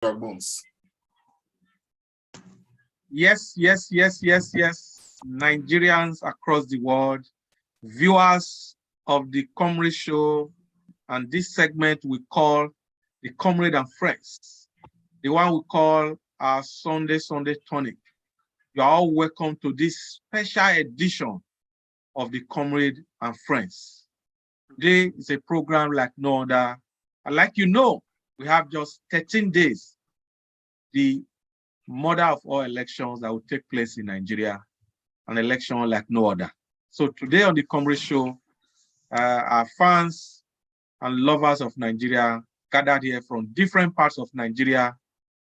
months. Yes. Nigerians across the world, viewers of the Comrade Show, and this segment we call the Comrade and Friends, the one we call our Sunday Tonic. You are all welcome to this special edition of the Comrade and Friends. Today is a program like no other. And like you know, we have just 13 days, the mother of all elections that will take place in Nigeria, an election like no other. So today on the Comrade Show, our fans and lovers of Nigeria gathered here from different parts of Nigeria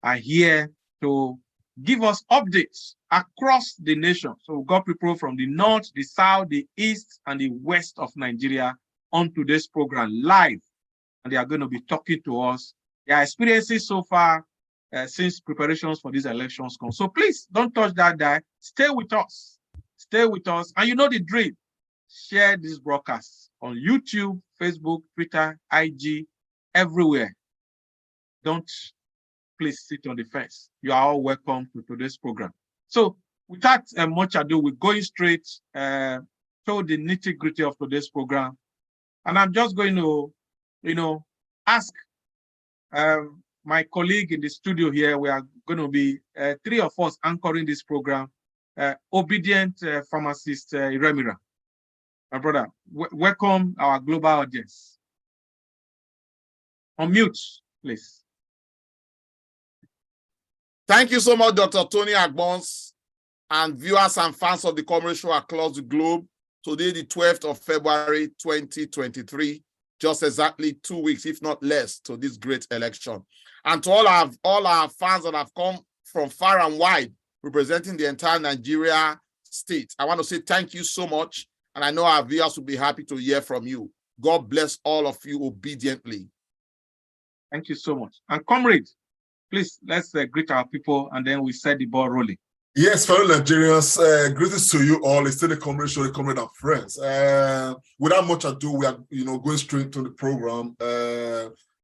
are here to give us updates across the nation. So we've got people from the north, the south, the east, and the west of Nigeria on today's program live. And they are going to be talking to us, their experiences so far since preparations for these elections come. So please don't touch that dial. Stay with us. Stay with us. And you know the drill. Share this broadcast on YouTube, Facebook, Twitter, IG, everywhere. Don't please sit on the fence. You are all welcome to today's program. So without much ado, we're going straight to the nitty-gritty of today's program. And I'm just going to, ask my colleague in the studio here. We are going to be three of us anchoring this program. Obedient pharmacist Iremira. My brother, welcome our global audience. Unmute, please. Thank you so much, Dr. Tony Agbons, and viewers and fans of the Comrade Show across the globe. Today, the 12th of February, 2023, just exactly 2 weeks, if not less, to this great election. And to all our fans that have come from far and wide, representing the entire Nigeria state, I want to say thank you so much. And I know our viewers will be happy to hear from you. God bless all of you obediently. Thank you so much. And comrade, please, let's greet our people and then we set the ball rolling. Yes, fellow Nigerians, greetings to you all. It's still the Comrade Show, the Comrade and Friends. Without much ado, we are going straight to the program.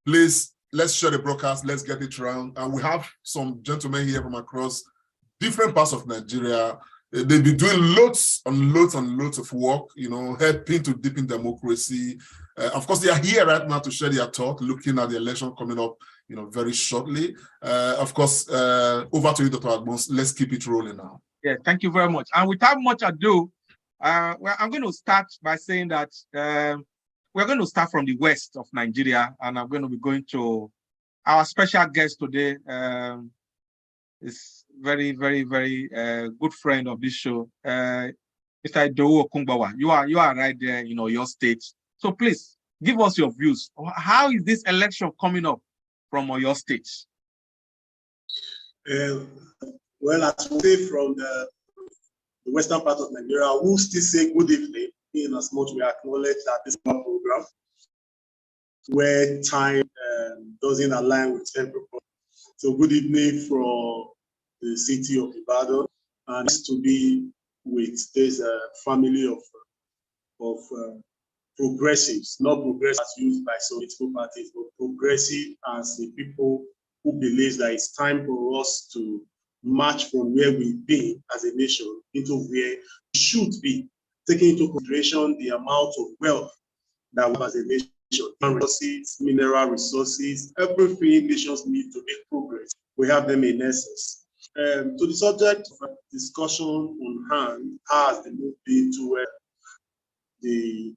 Please, let's share the broadcast. Let's get it around. And we have some gentlemen here from across different parts of Nigeria. They've been doing loads and loads of work, helping to deepen democracy. Of course, they are here right now to share their thought, looking at the election coming up, very shortly. Of course, over to you, Dr. Agbons. Let's keep it rolling now. Yeah, thank you very much. And without much ado, well, I'm going to start by saying that we're going to start from the west of Nigeria, and I'm going to be going to our special guest today. Is very good friend of this show, Mr. Idowu Okungbawa. You are right there, your state. So please give us your views. How is this election coming up from your state? Well, as we say from the western part of Nigeria, we'll still say good evening, in as much we acknowledge that this program, where time doesn't align with everybody. So good evening from the city of Ibadan, and nice to be with this family of progressives, not progressive as used by some political parties, but progressive as the people who believe that it's time for us to march from where we've been as a nation into where we should be, taking into consideration the amount of wealth that we have as a nation, resources, mineral resources, everything nations need to make progress. We have them in essence. To the subject of discussion on hand, has the move been to the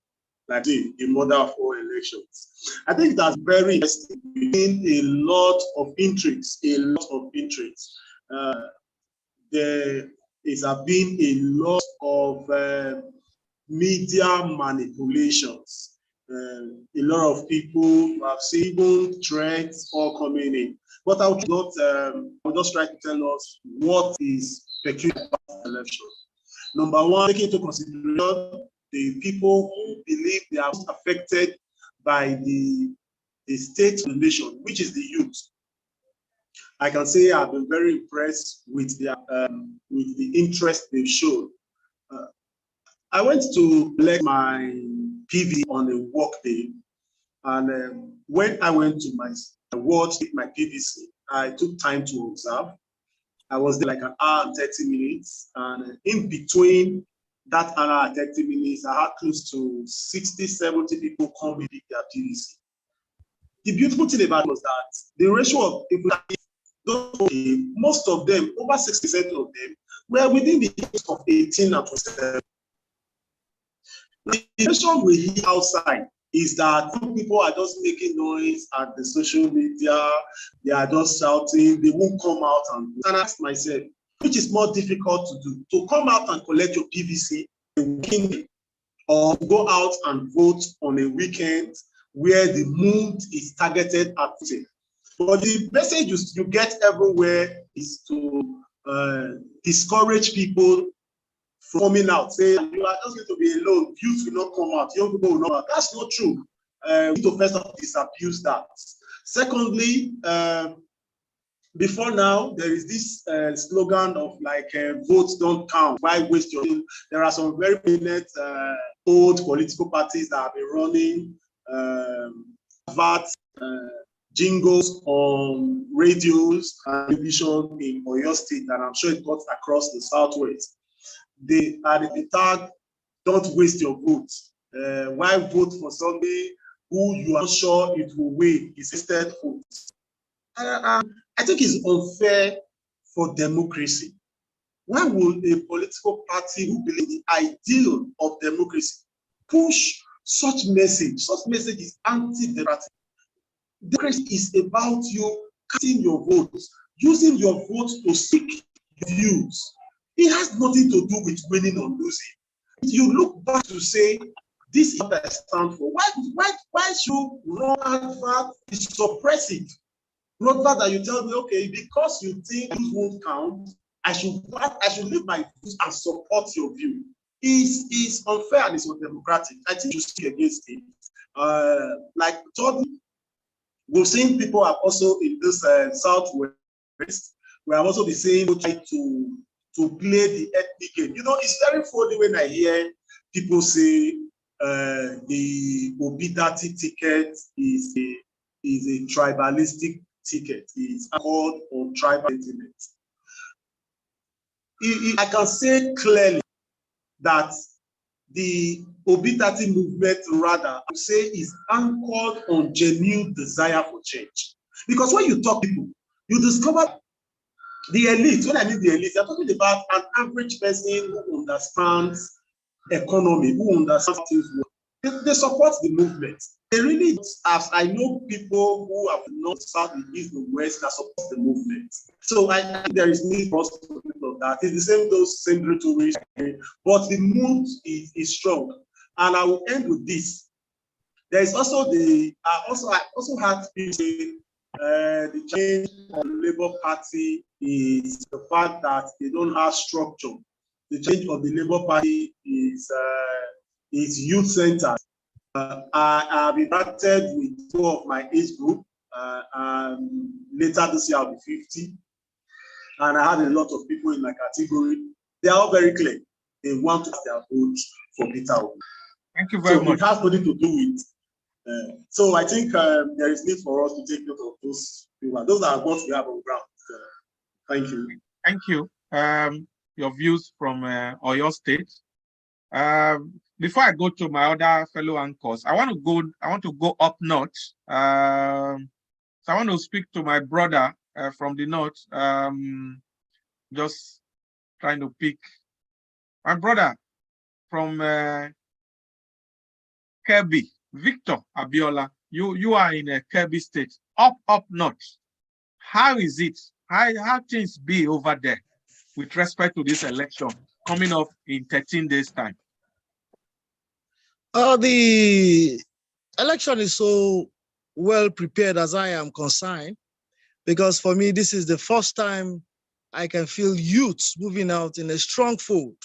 mother of all elections? I think that's very interesting. Been a lot of intrigues, There has been a lot of media manipulations. A lot of people have seen even threats all coming in. But I'll just try to tell us what is peculiar about the election. Number one, taking into consideration the people who believe they are affected by the state of the nation, which is the youth. I can say I've been very impressed with the interest they've shown. I went to collect my PV on a work day, and when I went to my ward, my PVC, I took time to observe. I was there like an hour and 30 minutes. And in between that hour and 30 minutes, I had close to 60, 70 people come with their PVC. The beautiful thing about it was that the ratio of people that most of them, over 60% of them, were within the age of 18 and 27. The situation we hear outside is that some people are just making noise at the social media, they are just shouting, they won't come out and I ask myself, which is more difficult to do, to come out and collect your PVC a weekend or go out and vote on a weekend where the mood is targeted at voting. But the message you get everywhere is to discourage people from coming out. Say you are just going to be alone. Youth will not come out. Young people will not come out. That's not true. We need to first of all disabuse that. Secondly, before now, there is this slogan of like votes don't count. Why waste your time? There are some very prominent old political parties that have been running jingles on radios and television in Oyo State, and I'm sure it got across the Southwest. They are the tag, don't waste your vote. Why vote for somebody who you are sure it will win? It's instead vote. I think it's unfair for democracy. Why would a political party who believes in the ideal of democracy push such message? Such message is anti-democratic. Democracy is about you casting your votes, using your votes to seek views. It has nothing to do with winning or losing. If you look back to say, this is what I stand for, why should run advert is suppressive? Not that you tell me, okay, because you think views won't count, I should leave my views and support your view. It's unfair and it's undemocratic. I think you speak against it. Like Todd, we've seen people are also in this Southwest, we have also been saying try to play the ethnic game. You know, it's very funny when I hear people say the Obidati ticket is a tribalistic ticket. It's called on tribal sentiment. I can say clearly that the Obitati movement, rather, I would say, is anchored on genuine desire for change. Because when you talk to people, you discover the elite. When I mean the elite, I'm talking about an average person who understands economy, who understands things. They support the movement. They really, as I know people who have not south, the east, the west that support the movement. So I think there is need for us to think of that. It's the same, those same rhetoric, but the mood is strong. And I will end with this. There is also I also had people say the change of the Labour Party is the fact that they don't have structure. The change of the Labour Party is youth centered. I have interacted with two of my age group. Later this year, I'll be 50. And I had a lot of people in my category. They are all very clear. They want to have their vote for Peter Obi. Thank you very much. It has nothing to do with. So I think there is need for us to take note of those people. Those are what we have on ground. Thank you. Thank you. Your views from Oyo State. Before I go to my other fellow anchors, I want to go up north. So I want to speak to my brother from the north. Just trying to pick my brother from Kebbi, Victor Abiola. You are in Kebbi State, up north. How is it? How things be over there with respect to this election coming up in 13 days' time? The election is so well prepared as I am concerned, because for me, this is the first time I can feel youths moving out in a strong fold.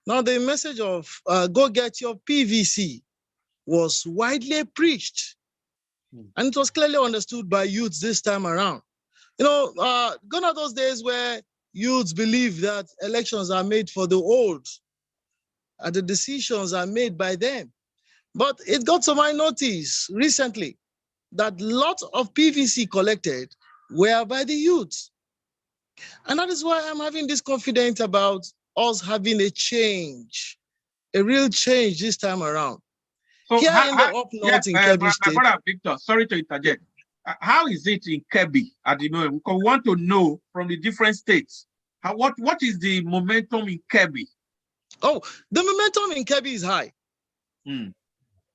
Now, the message of go get your PVC was widely preached, and it was clearly understood by youths this time around. You know, gone are those days where youths believe that elections are made for the old, and the decisions are made by them. But it got to my notice recently that lots of PVC collected were by the youth. And that is why I'm having this confidence about us having a change, a real change this time around. So Here in the up north in Kebbi my State. brother Victor, sorry to interject. How is it in Kebbi at the moment? Because we want to know from the different states. What is the momentum in Kebbi? Oh, the momentum in Kebbi is high. Mm.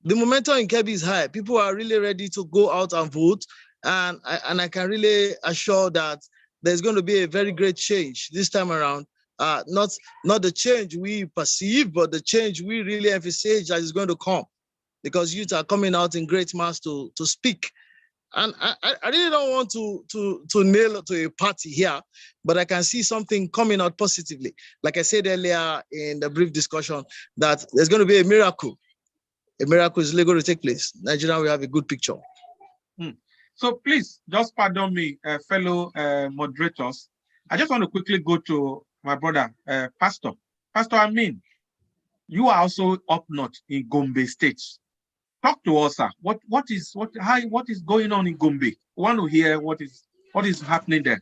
The momentum in Kebbi is high. People are really ready to go out and vote. And I can really assure that there's going to be a very great change this time around. Not the change we perceive, but the change we really emphasize that is going to come, because youth are coming out in great mass to speak. And I really don't want to nail to a party here, but I can see something coming out positively. Like I said earlier in the brief discussion, that there's going to be a miracle. A miracle is going to take place. Nigeria will have a good picture. So please, just pardon me, fellow moderators. I just want to quickly go to my brother, Pastor. Pastor Amin, you are also up north in Gombe State. Talk to us, sir. What is going on in Gombe? We want to hear what is happening there.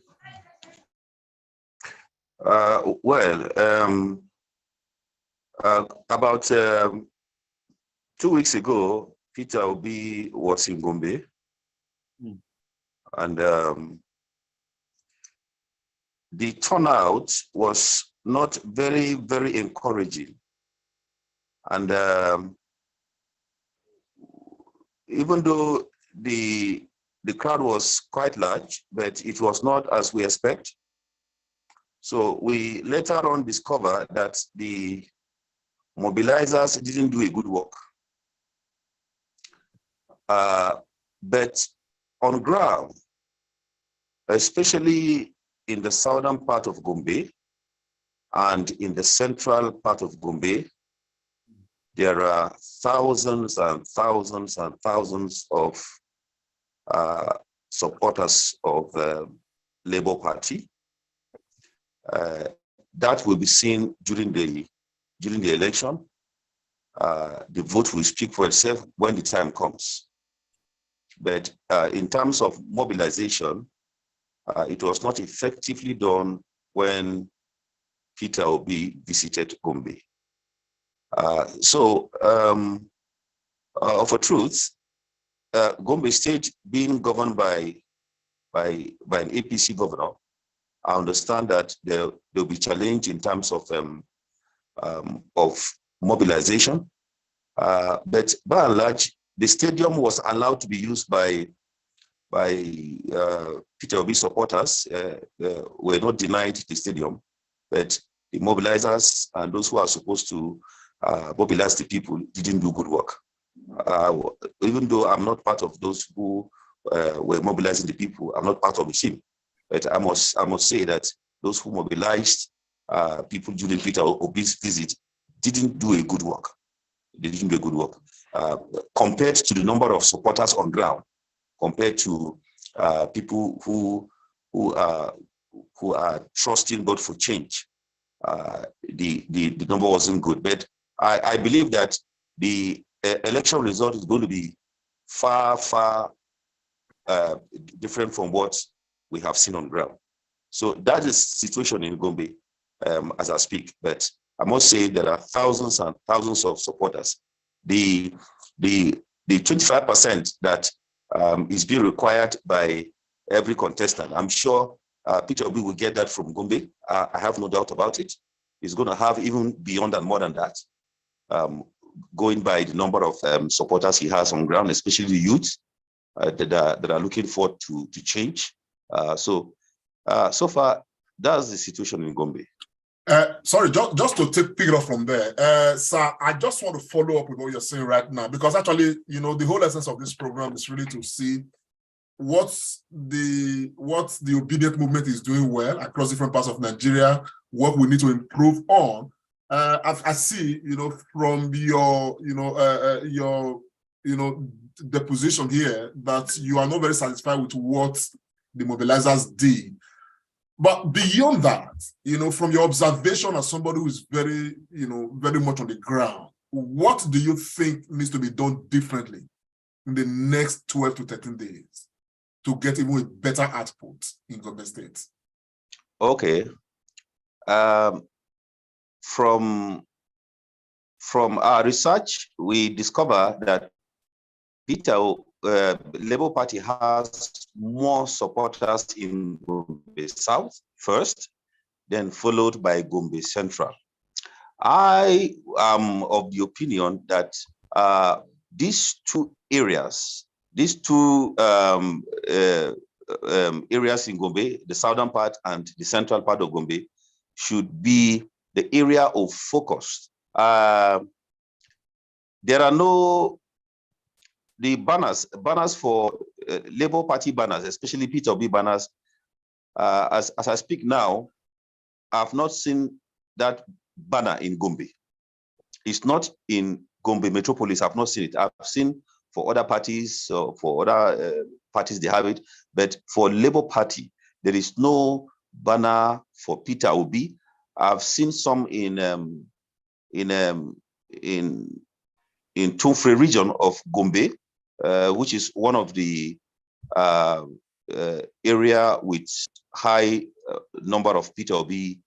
About 2 weeks ago, Peter Obi was in Gombe, and the turnout was not very, very encouraging. And even though the crowd was quite large, but it was not as we expect. So we later on discovered that the mobilizers didn't do a good work. But on ground, especially in the southern part of Gombe and in the central part of Gombe, there are thousands and thousands and thousands of supporters of the Labour Party. That will be seen during the election. The vote will speak for itself when the time comes. But in terms of mobilization, it was not effectively done when Peter Obi visited Gombe. For truth, Gombe State being governed by an APC governor, I understand that there will be challenge in terms of mobilization. But by and large, the stadium was allowed to be used by Peter Obi supporters. Were not denied the stadium, but the mobilizers and those who are supposed to mobilize the people didn't do good work. Even though I'm not part of those who were mobilizing the people, I'm not part of the team. But I must say that those who mobilized people during Peter Obi's visit didn't do a good work. They didn't do a good work compared to the number of supporters on ground, compared to people who are trusting God for change. The number wasn't good, but I believe that the election result is going to be far different from what we have seen on ground. So that is the situation in Gombe as I speak. But I must say there are thousands and thousands of supporters. The 25% that is being required by every contestant, I'm sure Peter Obi will get that from Gombe. I have no doubt about it. He's going to have even beyond and more than that, going by the number of supporters he has on ground, especially the youth that are looking forward to change. So far, that's the situation in Gombe. Sorry, just to pick it up from there, sir, I just want to follow up with what you're saying right now, because actually, the whole essence of this program is really to see what the obedient movement is doing well across different parts of Nigeria, what we need to improve on. I see, from your the position here that you are not very satisfied with what the mobilizers did. But beyond that, from your observation as somebody who is very, very much on the ground, what do you think needs to be done differently in the next 12 to 13 days? to get even a better output in Gombe State? Okay. From our research, we discover that Peter Labour Party has more supporters in Gombe South first, then followed by Gombe Central. I am of the opinion that these two areas, areas in Gombe, the southern part and the central part of Gombe, should be the area of focus. There are the banners for Labour Party banners, especially Peter Obi banners. As I speak now, I've not seen that banner in Gombe. It's not in Gombe Metropolis. I've not seen it. I've seen for other parties, for other parties, they have it. But for Labour Party, there is no banner for Peter Obi. I've seen some in Tumfre region of Gombe, which is one of the area with high number of Peter Obi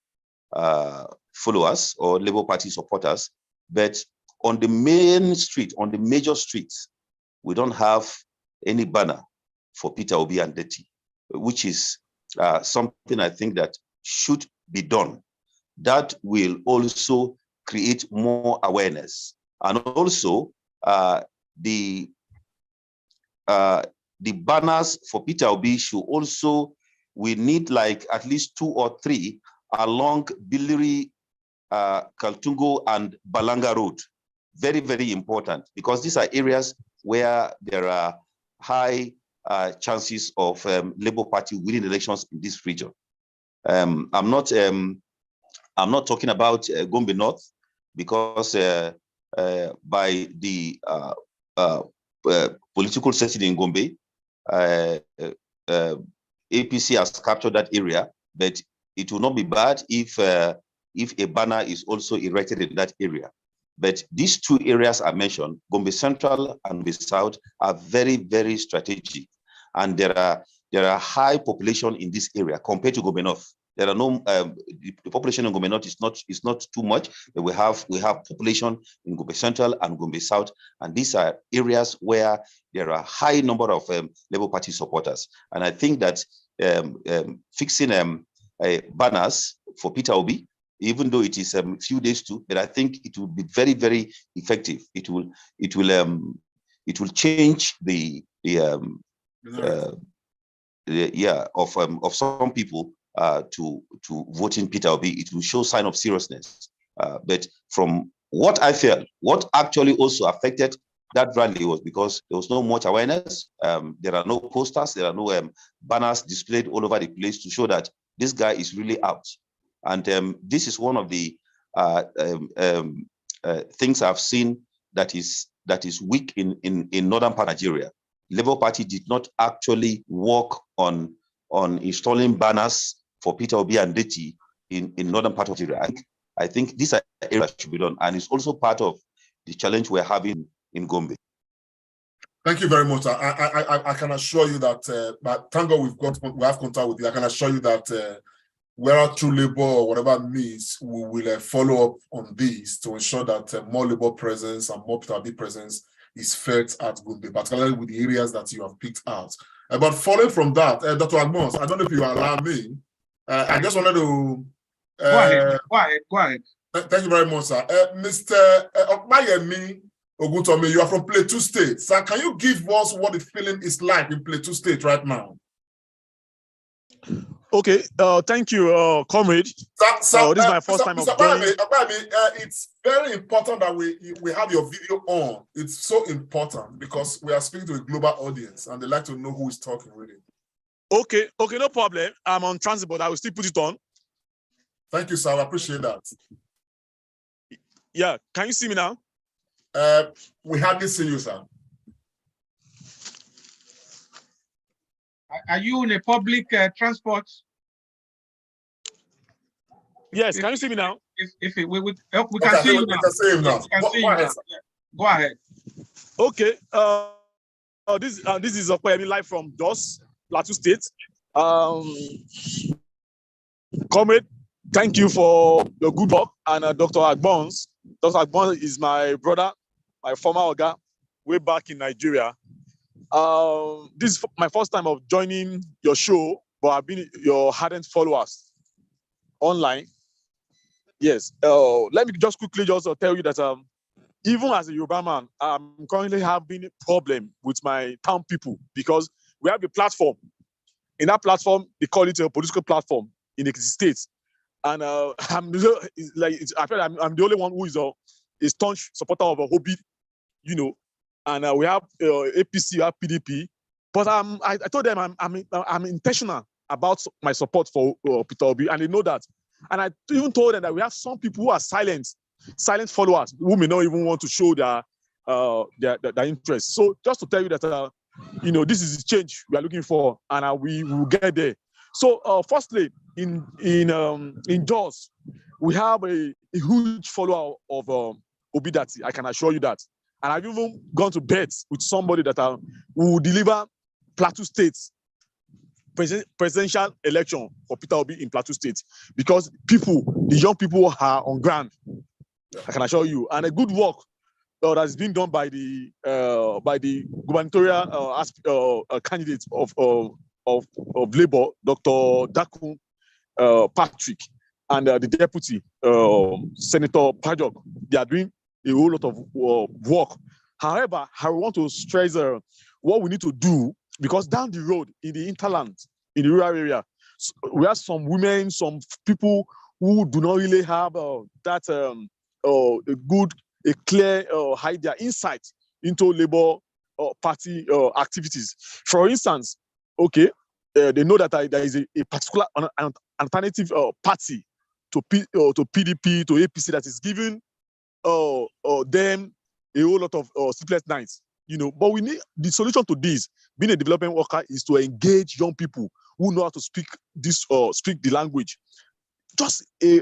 followers or Labour Party supporters. But on the main street, on the major streets, we don't have any banner for Peter Obi and Deti, which is something I think that should be done. That will also create more awareness. And also the banners for Peter Obi should also, we need like at least 2 or 3 along Billiri, Kaltungo and Balanga Road. Very, very important, because these are areas where there are high chances of Labour Party winning elections in this region. I'm not talking about Gombe North, because by the political setting in Gombe, APC has captured that area, but it will not be bad if a banner is also erected in that area. But these 2 areas I mentioned, Gombe Central and Gombe South, are very, very strategic, and there are high population in this area compared to Gombe North. There are no the population in Gombe North is not too much, but we have population in Gombe Central and Gombe South, and these are areas where there are high number of Labour Party supporters. And I think that fixing banners for Peter Obi, even though it is a few days too, but I think it will be very, very effective. It will change of some people to voting Peter Obi. It will show sign of seriousness. But from what I felt, what actually also affected that rally was because there was no much awareness. There are no posters, there are no banners displayed all over the place to show that this guy is really out. And this is one of the things I've seen that is weak in northern part of Nigeria. Labour Party did not actually work on installing banners for Peter Obi and Deti in northern part of Nigeria. I think these are areas that should be done, and it's also part of the challenge we're having in Gombe. Thank you very much. I can assure you that, but thank God we have contact with you. I can assure you that whether through Labour or whatever means, we will follow up on this to ensure that more Labour presence and more Peter Obi presence is felt at Gombe, particularly with the areas that you have picked out. But following from that, Dr. Agbons, I don't know if you allow me. I just wanted to go ahead. Thank you very much, sir. Mr. Okmayemi Oguntomi, you are from Plateau State. Sir, can you give us what the feeling is like in Plateau State right now? Okay, thank you, comrade. Sir, this is my first time of joining. It's very important that we have your video on. It's so important because we are speaking to a global audience and they like to know who is talking really. Okay, no problem. I'm on transit, but I will still put it on. Thank you, sir. I appreciate that. Yeah, can you see me now? We hardly see you, sir. Are you in a public transport? Yes, can you see me now? We can see you now. We can see him now. Go ahead. Okay. This is Okoyemi live from DOS. Plateau State. Comrade, thank you for your good work. And Dr. Agbons. Dr. Agbons is my brother, my former Oga, way back in Nigeria. This is my first time of joining your show, but I've been your ardent followers online. Yes. Let me just quickly just tell you that even as a Yoruba man, I'm currently having a problem with my town people because we have a platform. In that platform, they call it a political platform in the States. And I'm like, I feel I'm the only one who is a staunch supporter of a hobby, you know. And we have APC, we have PDP. But I told them I'm intentional about my support for Peter Obi, and they know that. And I even told them that we have some people who are silent followers who may not even want to show their interest. So just to tell you that this is the change we are looking for, and we will get there. So firstly, in Jos, we have a huge follower of Obidati. I can assure you that. And I've even gone to bed with somebody that will deliver Plateau State presidential election for Peter Obi in Plateau State, because the young people are on ground. I can assure you, and a good work that has been done by the gubernatorial candidate of Labour, Dr. Dakun Patrick, and the deputy Senator Pajok. They are doing a whole lot of work. However, I want to stress what we need to do, because down the road in the hinterland, in the rural area, we have some women, some people who do not really have a clear idea, insight into Labour Party activities. For instance, okay, they know that there is a particular alternative party to PDP, to APC, that is giving them a whole lot of sleepless nights, But we need the solution to this. Being a development worker is to engage young people who know how to speak the language. Just a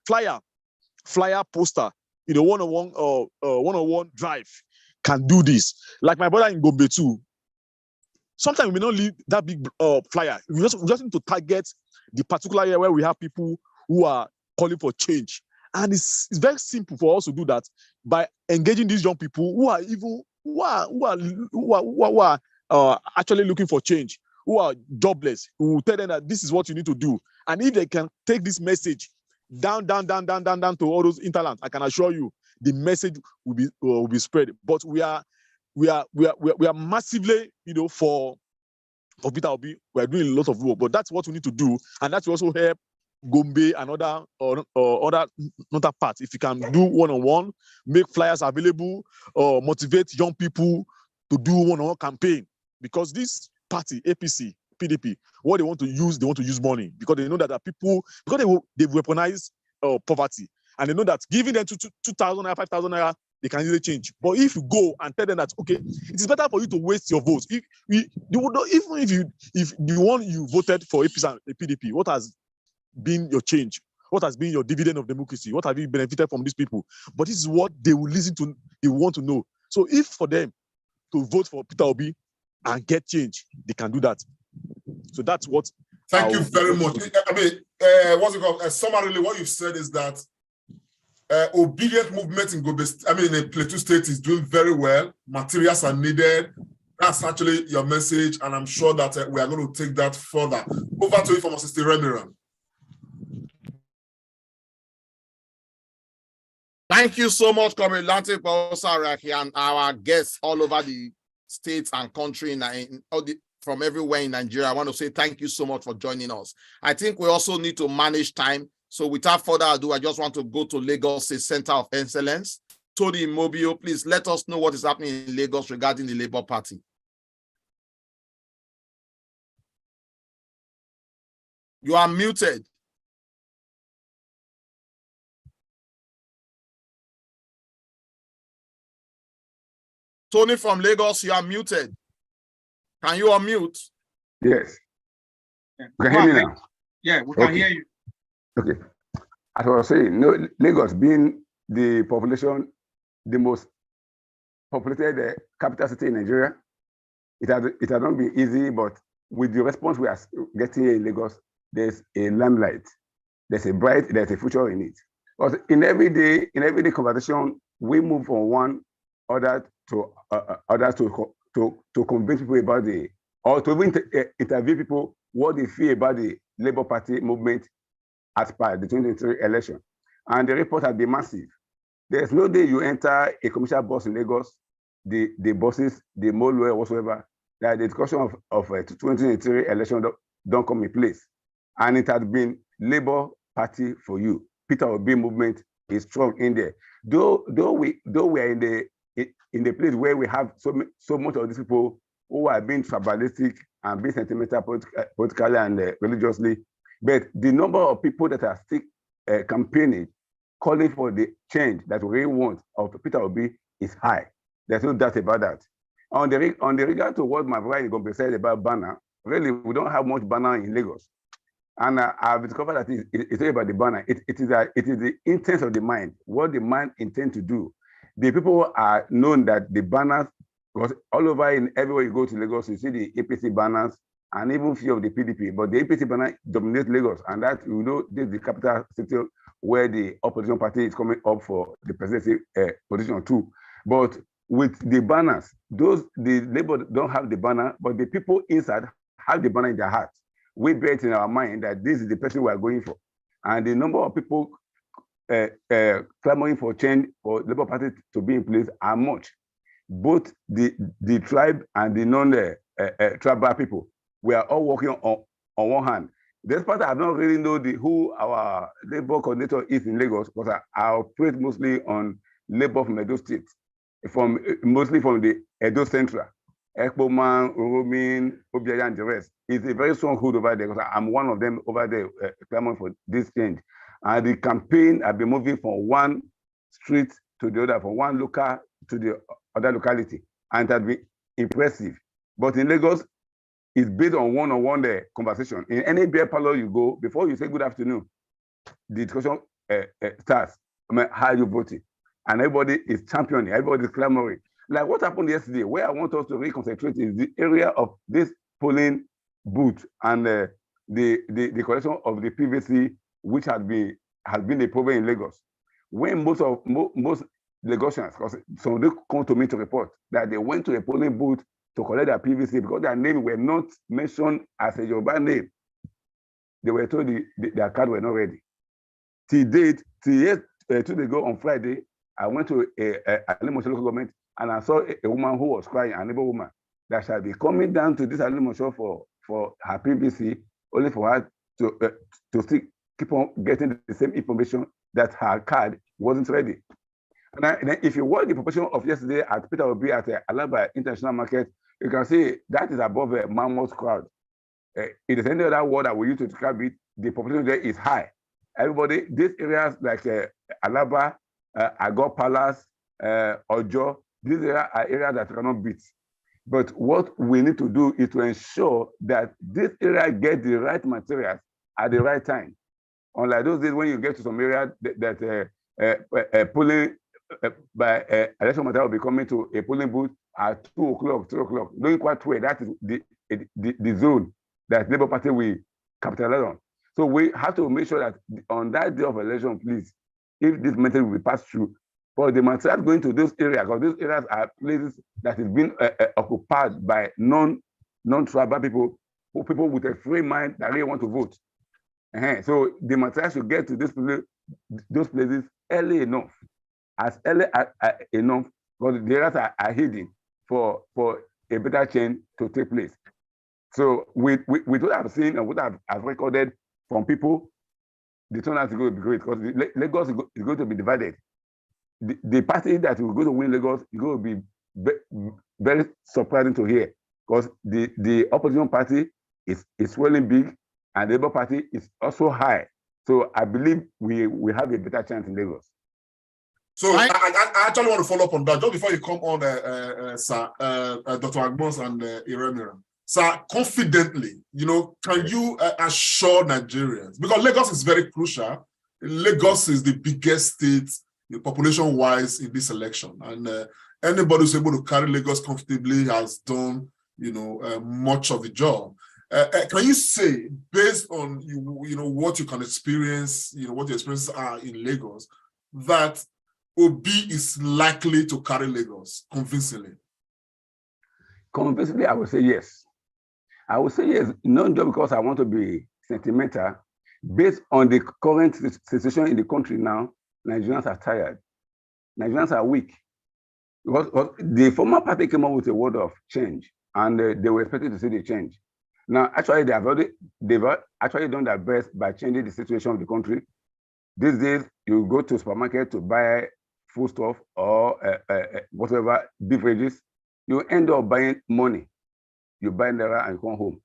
flyer poster, one-on-one drive can do this. Like my brother in Gombe too. Sometimes we may not leave that big flyer. We just need to target the particular area where we have people who are calling for change. And it's very simple for us to do that by engaging these young people who are actually looking for change, who are jobless. We will tell them that this is what you need to do. And if they can take this message down to all those interlands, I can assure you the message will be spread. But we are massively, for Peter Obi. We are doing a lot of work, but that's what we need to do, and that will also help Gombe and other parts. If you can do one-on-one, make flyers available, motivate young people to do one-on-one campaign, because this party, APC, PDP, what they want to use money, because they know that there are people, because they weaponize poverty, and they know that giving them 2,000 naira, 5,000 naira, they can easily change. But if you go and tell them that, okay, it is better for you to waste your votes. If the one you voted for APC and PDP, what has been your change? What has been your dividend of democracy? What have you benefited from these people? But this is what they will listen to, they want to know. So if for them to vote for Peter Obi and get change, they can do that. So that's what. Thank you very much. I mean, what's it called? Summarily, what you've said is that obedient movement in Gombe, in Plateau State is doing very well. Materials are needed. That's actually your message, and I'm sure that we are going to take that further. Over to you from Sister Remiran. Thank you so much, Comrade Lante Pausaraki, and our guests all over the states and country from everywhere in Nigeria. I want to say thank you so much for joining us. I think we also need to manage time. So without further ado, I just want to go to Lagos Center of Excellence. Tony Mobio, please let us know what is happening in Lagos regarding the Labour Party. You are muted. Tony from Lagos, you are muted. Can you unmute? Yes. You can hear me now? Yeah, we can hear you. Okay. As I was saying, Lagos being the most populated capital city in Nigeria, it has not been easy, but with the response we are getting here in Lagos, there's a limelight, there's a future in it. But in everyday conversation, we move from one other to others to convince people about or to even interview people what they feel about the Labour Party movement as per the 2023 election. And the report has been massive. There's no day you enter a commercial bus in Lagos, the buses, the motorway, whatsoever, that the discussion of 2023 election don't come in place. And it has been Labour Party for you. Peter Obi movement is strong in there. Though we are in the place where we have so much of these people who are being tribalistic and being sentimental politically and religiously, but the number of people that are still campaigning, calling for the change that we really want of Peter Obi is high. There's no doubt about that. On the regard to what my brother in Gombe said about banner, really, we don't have much banner in Lagos. And I've discovered that it's not about the banner. It is the intent of the mind, what the mind intends to do. The people are known that the banners, because all over everywhere you go to Lagos, you see the APC banners and even few of the PDP, but the APC banner dominates Lagos, and that, you know, this is the capital city where the opposition party is coming up for the presidency position too. But with the banners, the Labour don't have the banner, but the people inside have the banner in their hearts. We bet in our mind that this is the person we are going for. And the number of people clamoring for change for Labour Party to be in place are much. Both the tribe and the non-tribal people, we are all working on one hand. Despite I don't really know who our Labour coordinator is in Lagos, because I operate mostly on Labour from Edo State, mostly from the Edo Central. Ekpoman, Oromin, Obiaya, and the rest. It's a very strong hood over there, because I'm one of them over there clamoring for this change. And the campaign has been moving from one street to the other, from one local to the other locality, and it has been impressive. But in Lagos, it's based on one-on-one conversation. In any beer parlor you go, before you say good afternoon, the discussion starts. I mean, how are you voting? And everybody is championing, everybody is clamoring. Like what happened yesterday, where I want us to really concentrate is the area of this polling booth and the collection of the PVC, which has been a problem in Lagos. When most Lagosians, because some they come to me to report that they went to a polling booth to collect their PVC because their name were not mentioned as a Yoruba name. They were told their card were not ready. Till 2 days ago on Friday, I went to a local government and I saw a woman who was crying, a neighbor woman, that shall be coming down to this Alimosho for her PVC, only for her to still keep on getting the same information that her card wasn't ready. And then if you watch the proportion of yesterday at Peter Obi at Alaba International Market, you can see that is above a mammoth crowd. It is any other word that we use to describe it, the population there is high. Everybody, these areas like Alaba, Agor Palace, Ojo, these are areas that cannot beat. But what we need to do is to ensure that this area gets the right materials at the right time. Unlike those days when you get to some area that polling by election material will be coming to a polling booth at 2 o'clock, 3 o'clock, knowing quite well that is the zone that Labour Party will capitalize on. So we have to make sure that on that day of election, please, if this method will be passed through, for the material going to those areas, because those areas are places that is being occupied by non-tribal people with a free mind that really want to vote. So the material should get to those places early enough, as early enough, because the areas are hidden for a better change to take place. So with what I've seen and what I've recorded from people, the turnout is going to be great, because Lagos is going to be divided. The party that will go to win Lagos is going to be very surprising to hear, because the opposition party is swelling big and the Labour Party is also high. So I believe we have a better chance in Lagos. So I actually want to follow up on that. Just before you come on, Sir, Dr. Agbons and Iremira. Sir, confidently, can you assure Nigerians, because Lagos is very crucial. Lagos is the biggest state population-wise in this election, and anybody who's able to carry Lagos comfortably has done, much of the job. Can you say, based on what you can experience, what your experiences are in Lagos, that Obi is likely to carry Lagos convincingly? Convincingly, I would say yes. I would say yes, not just because I want to be sentimental. Based on the current situation in the country now, Nigerians are tired. Nigerians are weak. Because the former party came up with a word of change, and they were expected to see the change. Now, actually, they've actually done their best by changing the situation of the country. These days, you go to supermarket to buy foodstuff or whatever beverages, you end up buying money. You buy naira and come home.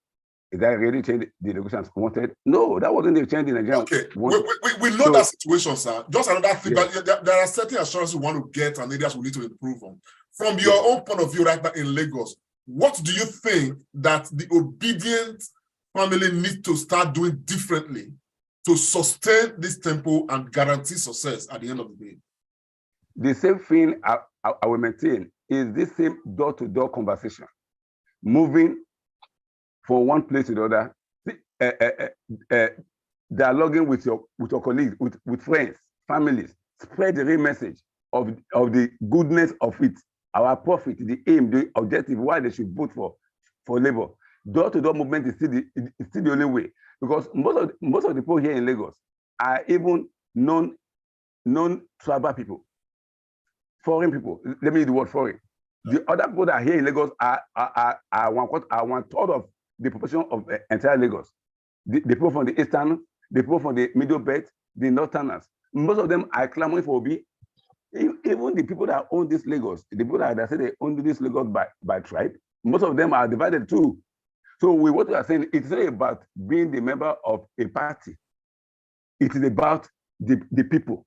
Is that really change the negotiations wanted? No, that wasn't the change in Nigeria. Okay, we know that situation, sir. Just another thing, that there are certain assurances we want to get and areas we need to improve on. From your own point of view right now in Lagos, what do you think that the obedient family need to start doing differently to sustain this tempo and guarantee success at the end of the day? The same thing I will maintain is this same door-to-door conversation, moving from one place to the other, dialoguing with your colleagues, with friends, families, spread the real message of the goodness of it, our profit, the aim, the objective, why they should vote for Labour. Door-to-door movement is still the only way, because most of the people here in Lagos are even non-tribal people, foreign people. Let me use the word foreign. The other people that are here in Lagos are 1/3 of the population of entire Lagos. The people from the eastern, the people from the middle belt, the northerners. Most of them are clamoring for Obi. Even the people that own this Lagos, the people that say they own this Lagos by tribe, most of them are divided too. So what we are saying, it's not about being the member of a party. It is about the people.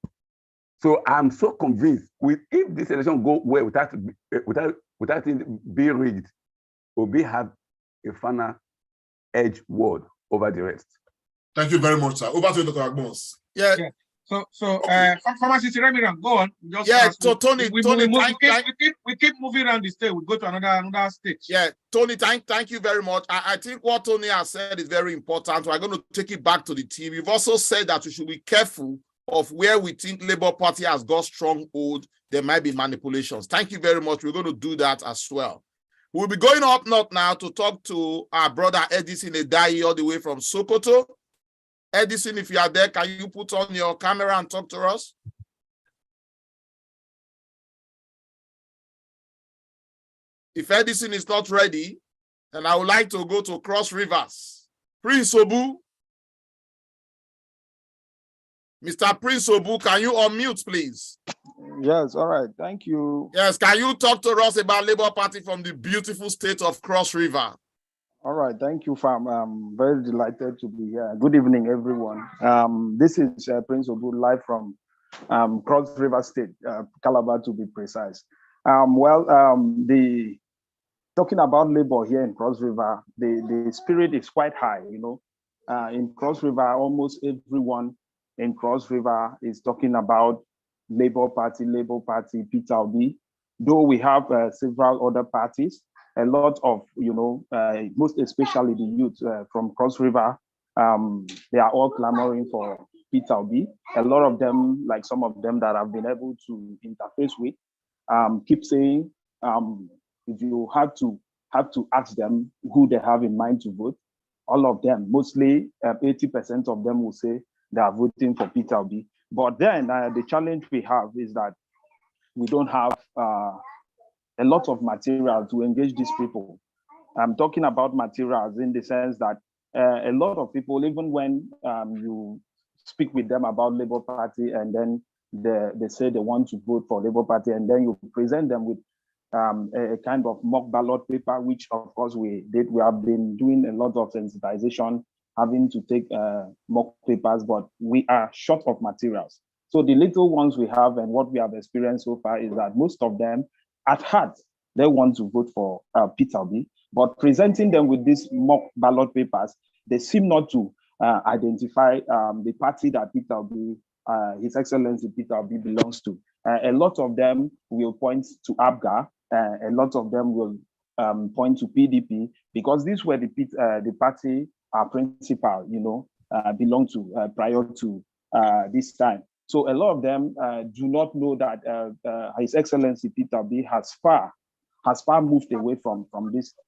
So I'm so convinced if this election go well without it being rigged, Obi have a final edge word over the rest. Thank you very much, sir. Over to you, Dr. Agbons. Yeah. So Pharmacist Remiran, go on. So Tony, we keep moving around the state. We go to another state. Yeah, Tony, thank you very much. I think what Tony has said is very important. We're going to take it back to the team. You've also said that we should be careful of where we think Labour Party has got stronghold. There might be manipulations. Thank you very much. We're going to do that as well. We'll be going up north now to talk to our brother Edison Edayi all the way from Sokoto. Edison, if you are there, can you put on your camera and talk to us? If Edison is not ready, then I would like to go to Cross Rivers. Prince Obu. Mr. Prince Obu, can you unmute, please? Yes, all right. Thank you. Yes, can you talk to us about Labour Party from the beautiful state of Cross River? All right, thank you, fam. I'm very delighted to be here. Good evening, everyone. This is Prince Obu live from Cross River State, Calabar to be precise. Talking about Labour here in Cross River, the spirit is quite high, in Cross River, almost everyone in Cross River is talking about Labour Party, Peter Obi. Though we have several other parties, a lot of, most especially the youth from Cross River, they are all clamoring for Peter Obi. A lot of them, like some of them that I've been able to interface with, keep saying, if you have to ask them who they have in mind to vote, all of them, mostly 80% of them will say they are voting for Peter Obi. But then the challenge we have is that we don't have a lot of material to engage these people. I'm talking about materials in the sense that a lot of people, even when you speak with them about Labour Party and then they say they want to vote for Labour Party, and then you present them with a kind of mock ballot paper, which of course we did. We have been doing a lot of sensitization, having to take mock papers, but we are short of materials. So the little ones we have and what we have experienced so far is that most of them, at heart, they want to vote for Peter Obi, but presenting them with these mock ballot papers, they seem not to identify the party that Peter Obi, His Excellency Peter Obi belongs to. A lot of them will point to ABGA. A lot of them will point to PDP because these were the party our principal, belonged to prior to this time. So a lot of them do not know that His Excellency Peter B has far moved away from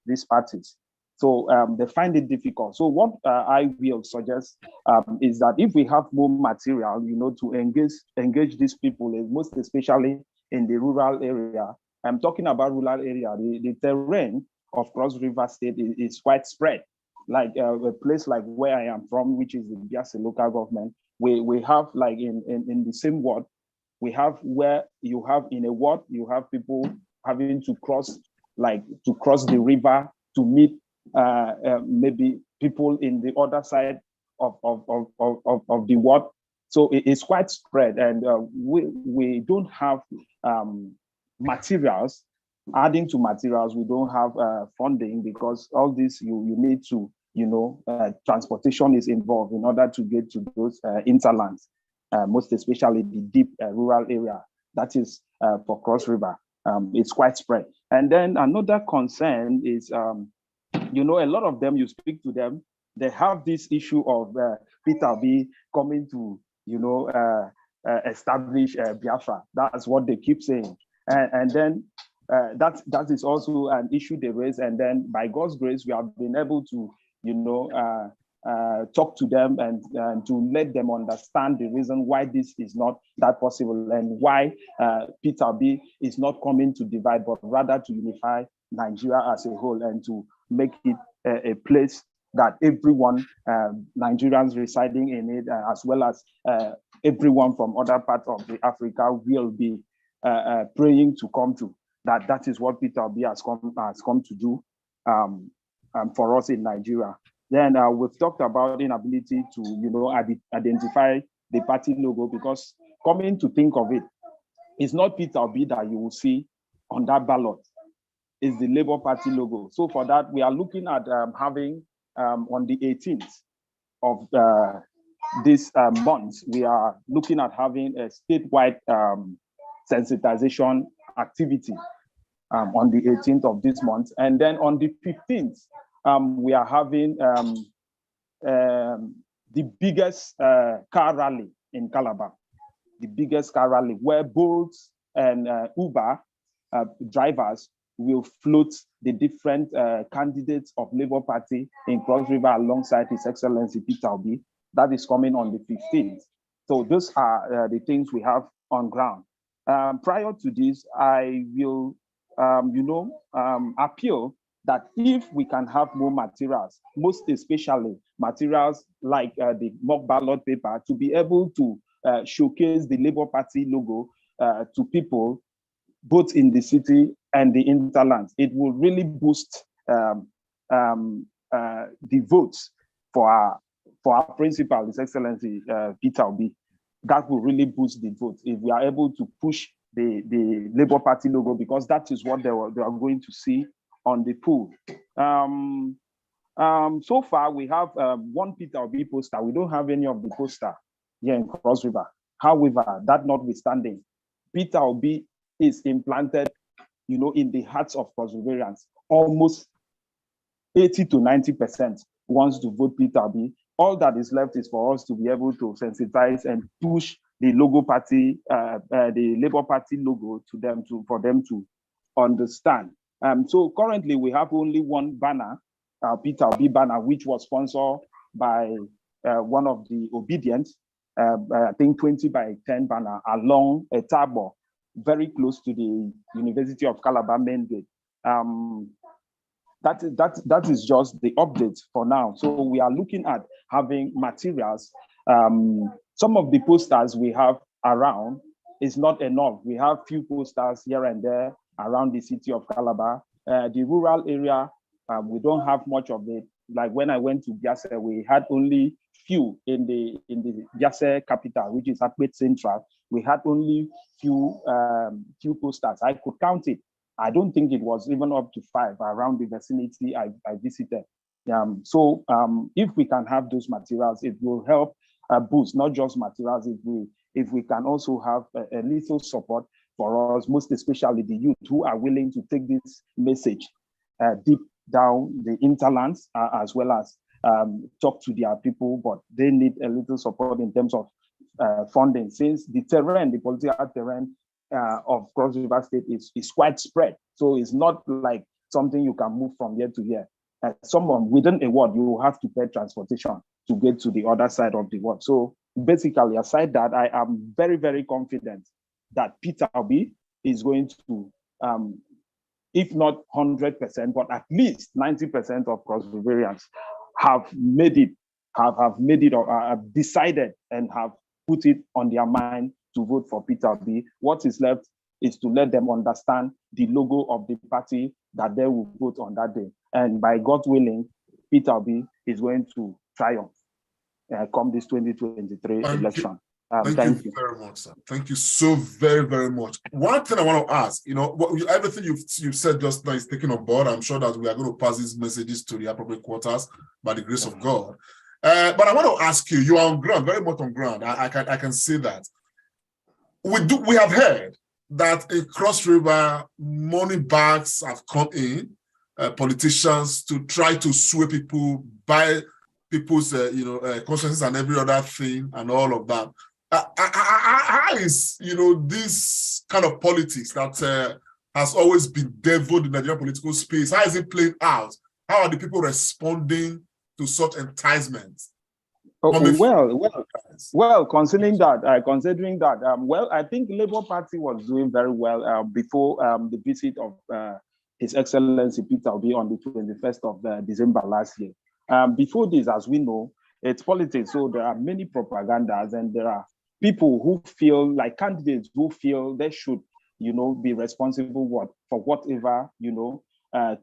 these parties. So they find it difficult. So what I will suggest is that if we have more material, to engage these people, most especially in the rural area. I'm talking about rural area. The terrain of Cross River State is quite spread. Like a place like where I am from, which is the Biase local government, we have like in the same ward, we have where you have in a ward, you have people having to cross the river to meet maybe people in the other side of the ward. So it's quite spread, and we don't have materials. Adding to materials, we don't have funding because all this you need to, transportation is involved in order to get to those interlands, most especially the deep rural area. That is for Cross River. It's quite spread. And then another concern is, a lot of them, you speak to them, they have this issue of Peter B coming to, establish Biafra. That's what they keep saying. And then that is also an issue they raise. And then by God's grace, we have been able to, talk to them and to let them understand the reason why this is not that possible and why Peter B is not coming to divide, but rather to unify Nigeria as a whole and to make it a place that everyone, Nigerians residing in it, as well as everyone from other parts of the Africa will be praying to come to. That is what Peter B has come to do for us in Nigeria. Then we've talked about inability to, identify the party logo, because coming to think of it, it's not Peter B that you will see on that ballot. It's the Labour Party logo. So for that, we are looking at having on the 18th of this month, we are looking at having a statewide sensitization activity on the 18th of this month. And then on the 15th, we are having the biggest car rally in Calabar, the biggest car rally where Bolt and Uber drivers will float the different candidates of Labour Party in Cross River alongside His Excellency Peter Obi. That is coming on the 15th. So those are the things we have on ground. Prior to this, I will, appeal that if we can have more materials, most especially materials like the mock ballot paper, to be able to showcase the Labour Party logo to people, both in the city and the interlands, it will really boost the votes for our principal, His Excellency Peter Obi. That will really boost the votes if we are able to push the Labour Party logo, because that is what they are going to see on the poll. So far, we have one Peter Obi poster. We don't have any of the poster here in Cross River. However, that notwithstanding, Peter Obi is implanted, in the hearts of Cross Riverians. Almost 80 to 90% wants to vote Peter Obi. All that is left is for us to be able to sensitize and push the logo party, the Labour Party logo to them for them to understand. So currently we have only one banner, Peter Obi banner, which was sponsored by one of the Obedience, I think 20 by 10 banner along a tabor, very close to the University of Calabar main gate. That is just the update for now. So we are looking at having materials. Some of the posters we have around is not enough. We have few posters here and there around the city of Calabar. The rural area, we don't have much of it. Like when I went to Biase, we had only few in the Biase capital, which is Akpet Central. We had only few posters. I could count it. I don't think it was even up to 5 around the vicinity I visited. So if we can have those materials, it will help boost not just materials. If we can also have a little support for us, most especially the youth who are willing to take this message deep down the interlands as well as talk to their people, but they need a little support in terms of funding, since the terrain, the political terrain of Cross River State is quite spread. So it's not like something you can move from here to here. Someone within a ward, you will have to pay transportation to get to the other side of the ward. So basically, aside that, I am very, very confident that Peter Obi is going to, if not 100%, but at least 90% of Cross Riverians have made it, have made it, or have decided and have put it on their mind to vote for Peter Obi. What is left is to let them understand the logo of the party that they will vote on that day. And by God willing, Peter Obi is going to triumph come this 2023 election. Thank you very much, sir. Thank you so very, very much. One thing I want to ask, everything you've said just now is taken on board. I'm sure that we are going to pass these messages to the appropriate quarters by the grace of God. But I want to ask you, you are on ground, very much on ground. I can see that. We have heard that in Cross River, money bags have come in, politicians to try to sway people, buy people's consciences and every other thing and all of that. How is this kind of politics that has always been deviled in the Nigerian political space? How is it playing out? How are the people responding to such enticements? Well, considering that, well, I think Labour Party was doing very well before the visit of His Excellency Peter Obi on the 21st of December last year. Before this, as we know, it's politics, so there are many propagandas, and there are people who feel like candidates who feel they should, be responsible for whatever,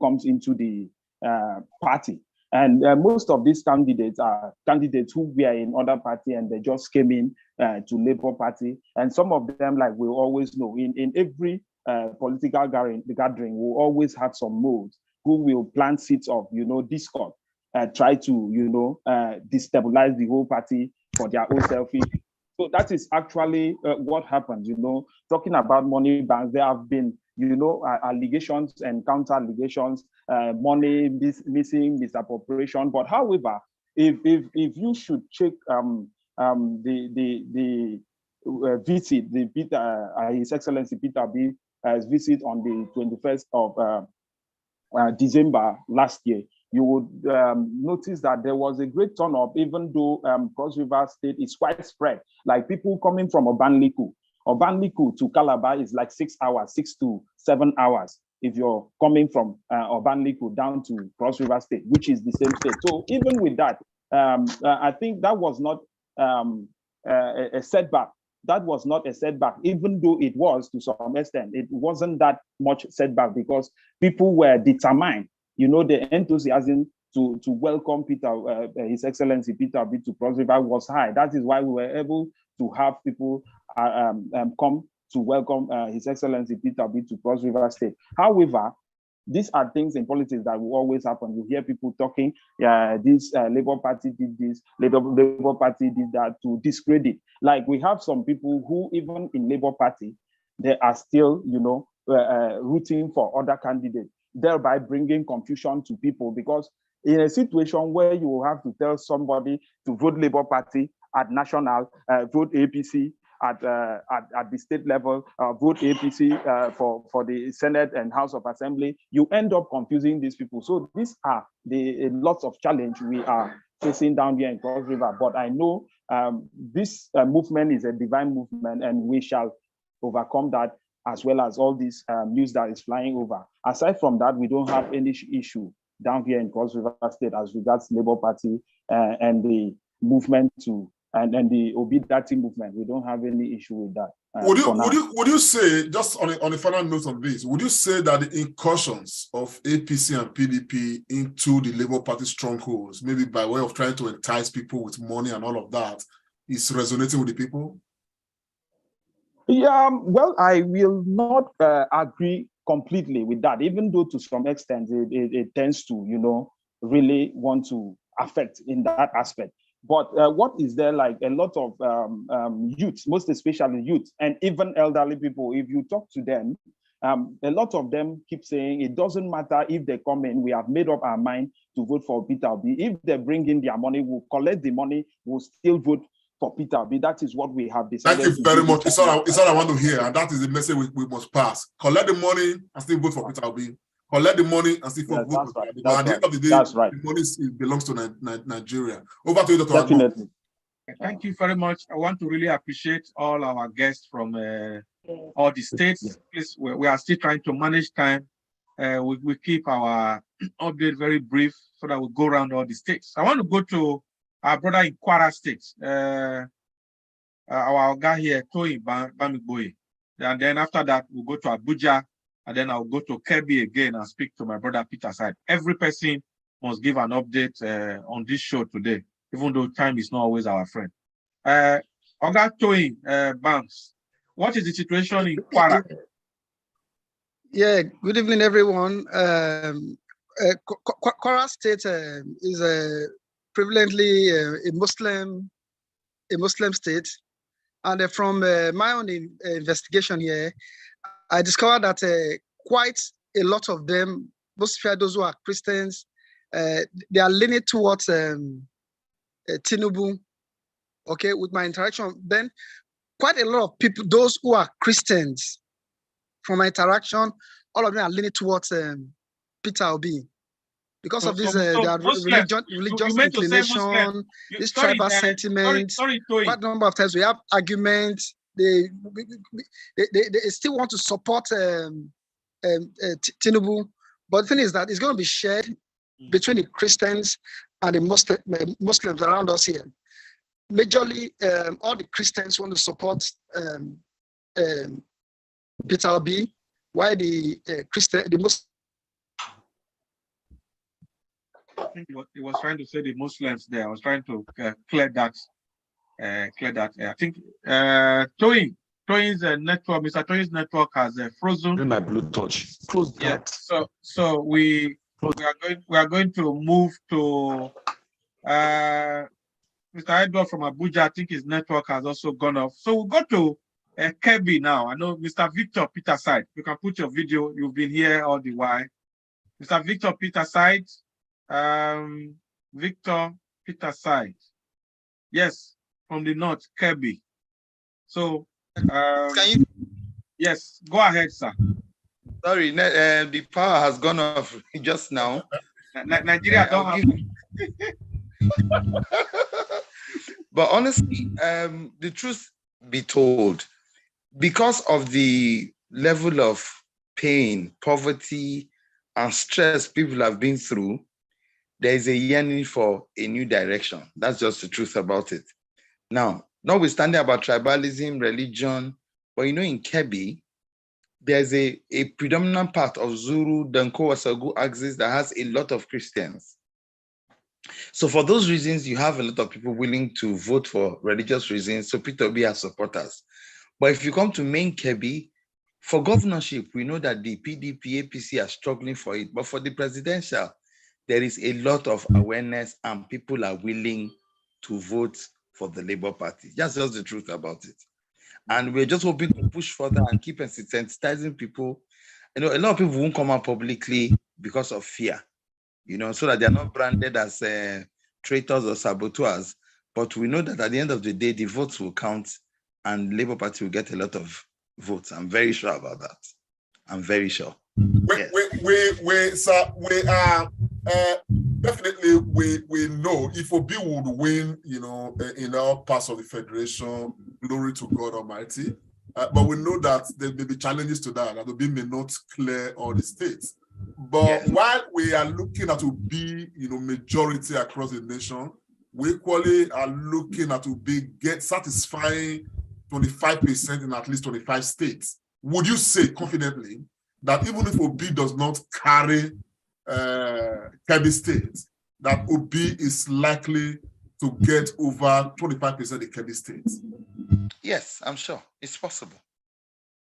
comes into the party. And most of these candidates are candidates who were in other party and they just came in to Labour Party. And some of them, like we always know, in every political gathering, we always have some modes who will plant seeds of, discord, try to, destabilize the whole party for their own selfish. So that is actually what happened, talking about money banks. There have been, allegations and counter allegations, money missing, misappropriation. But however, if you should check the visit, His Excellency Peter Obi's visit on the 21st of December last year, you would notice that there was a great turn up, even though Cross River State is quite spread. Like people coming from Obanliku to Calabar is like 6 hours, 6 to 7 hours. If you're coming from Obanliku down to Cross River State, which is the same state. So even with that, I think that was not a setback. That was not a setback, even though it was to some extent. It wasn't that much setback because people were determined. The enthusiasm to welcome His Excellency Peter Obi to Cross River was high. That is why we were able to have people come to welcome His Excellency Peter Obi to Cross River State. However, these are things in politics that will always happen. You hear people talking, this Labour Party did this, Labour Party did that, to discredit. Like we have some people who, even in Labour Party, they are still, rooting for other candidates, thereby bringing confusion to people. Because in a situation where you will have to tell somebody to vote Labour Party at national, vote APC at the state level, vote APC for the Senate and House of Assembly, you end up confusing these people. So these are the lots of challenge we are facing down here in Cross River. But I know this movement is a divine movement, and we shall overcome that, as well as all this news that is flying over. Aside from that, we don't have any issue down here in Cross River State as regards Labour Party and the movement and the Obidati movement. We don't have any issue with that. Would you say, just on a final note of this, would you say that the incursions of APC and PDP into the Labour Party strongholds, maybe by way of trying to entice people with money and all of that, is resonating with the people? Yeah, well, I will not agree completely with that, even though to some extent it tends to, really want to affect in that aspect. But what is there, like a lot of youth, most especially youth, and even elderly people, if you talk to them, A lot of them keep saying it doesn't matter if they come in, we have made up our mind to vote for Peter Obi. If they bring in their money, we'll collect the money, we'll still vote for Peter Obi. That is what we have decided. Thank you very much. It's all I want to hear, and that is the message we must pass. Collect the money and still vote for Peter Obi. Collect the money and still vote for Peter Obi. But at the end of the day, the money belongs to Nigeria. Over to you, Dr. Definitely. Thank you very much. I want to really appreciate all our guests from all the states. Please, we are still trying to manage time. We keep our update very brief so that we go around all the states. I want to go to our brother in Kwara State, our guy here, Toyi Bamigboye. And then after that, we'll go to Abuja, and then I'll go to Kebbi again and speak to my brother Peter Side. Every person must give an update on this show today, even though time is not always our friend. Oga Toyi Banks, what is the situation in Kwara? Yeah, good evening, everyone. Kwara State is prevalently a Muslim state, and from my own investigation here, I discovered that quite a lot of them, most of those who are Christians, they are leaning towards Tinubu. Okay, with my interaction, then quite a lot of people, those who are Christians, from my interaction, all of them are leaning towards Peter Obi. Because of this, their religious inclination, this tribal sentiment. Quite a number of times we have arguments. They still want to support Tinubu, but the thing is that it's going to be shared between the Christians and the Muslims around us here. Majorly, all the Christians want to support Peter Obi, while the Muslims. I think he was trying to say the Muslims there. I was trying to clear that. I think Toyin's network, Mr. Toyin's network has frozen. My Bluetooth. Close that. So we are going to move to Mr. Edward from Abuja. I think his network has also gone off. So we'll go to Kebbi now. I know Mr. Victor Peter Side. You can put your video. You've been here all the while. Mr. Victor Peter Side. Victor Peter Side. Yes, from the north, Kebbi. So, yes, go ahead, sir. Sorry, the power has gone off just now. Nigeria don't have. But honestly, the truth be told, because of the level of pain, poverty, and stress people have been through, there is a yearning for a new direction. That's just the truth about it. Now, notwithstanding about tribalism, religion, but in Kebbi, there's a predominant part of Zulu, Danko, Wasagu axis that has a lot of Christians. So for those reasons, you have a lot of people willing to vote for religious reasons. So Peter Obi has supporters. But if you come to main Kebbi, for governorship, we know that the PDP, APC are struggling for it. But for the presidential, there is a lot of awareness and people are willing to vote for the Labour Party. That's just the truth about it. And we're just hoping to push further and keep sensitizing people. A lot of people won't come out publicly because of fear, so that they're not branded as traitors or saboteurs. But we know that at the end of the day, the votes will count and Labour Party will get a lot of votes. I'm very sure about that. I'm very sure. Definitely we know if Obi would win, in our parts of the federation, glory to God Almighty. But we know that there may be challenges to that Obi may not clear all the states. But while we are looking at Obi, majority across the nation, we equally are looking at Obi get satisfying 25% in at least 25 states. Would you say confidently that even if Obi does not carry Kebbi State, that Obi is likely to get over 25% of Kebbi State? Yes, I'm sure it's possible.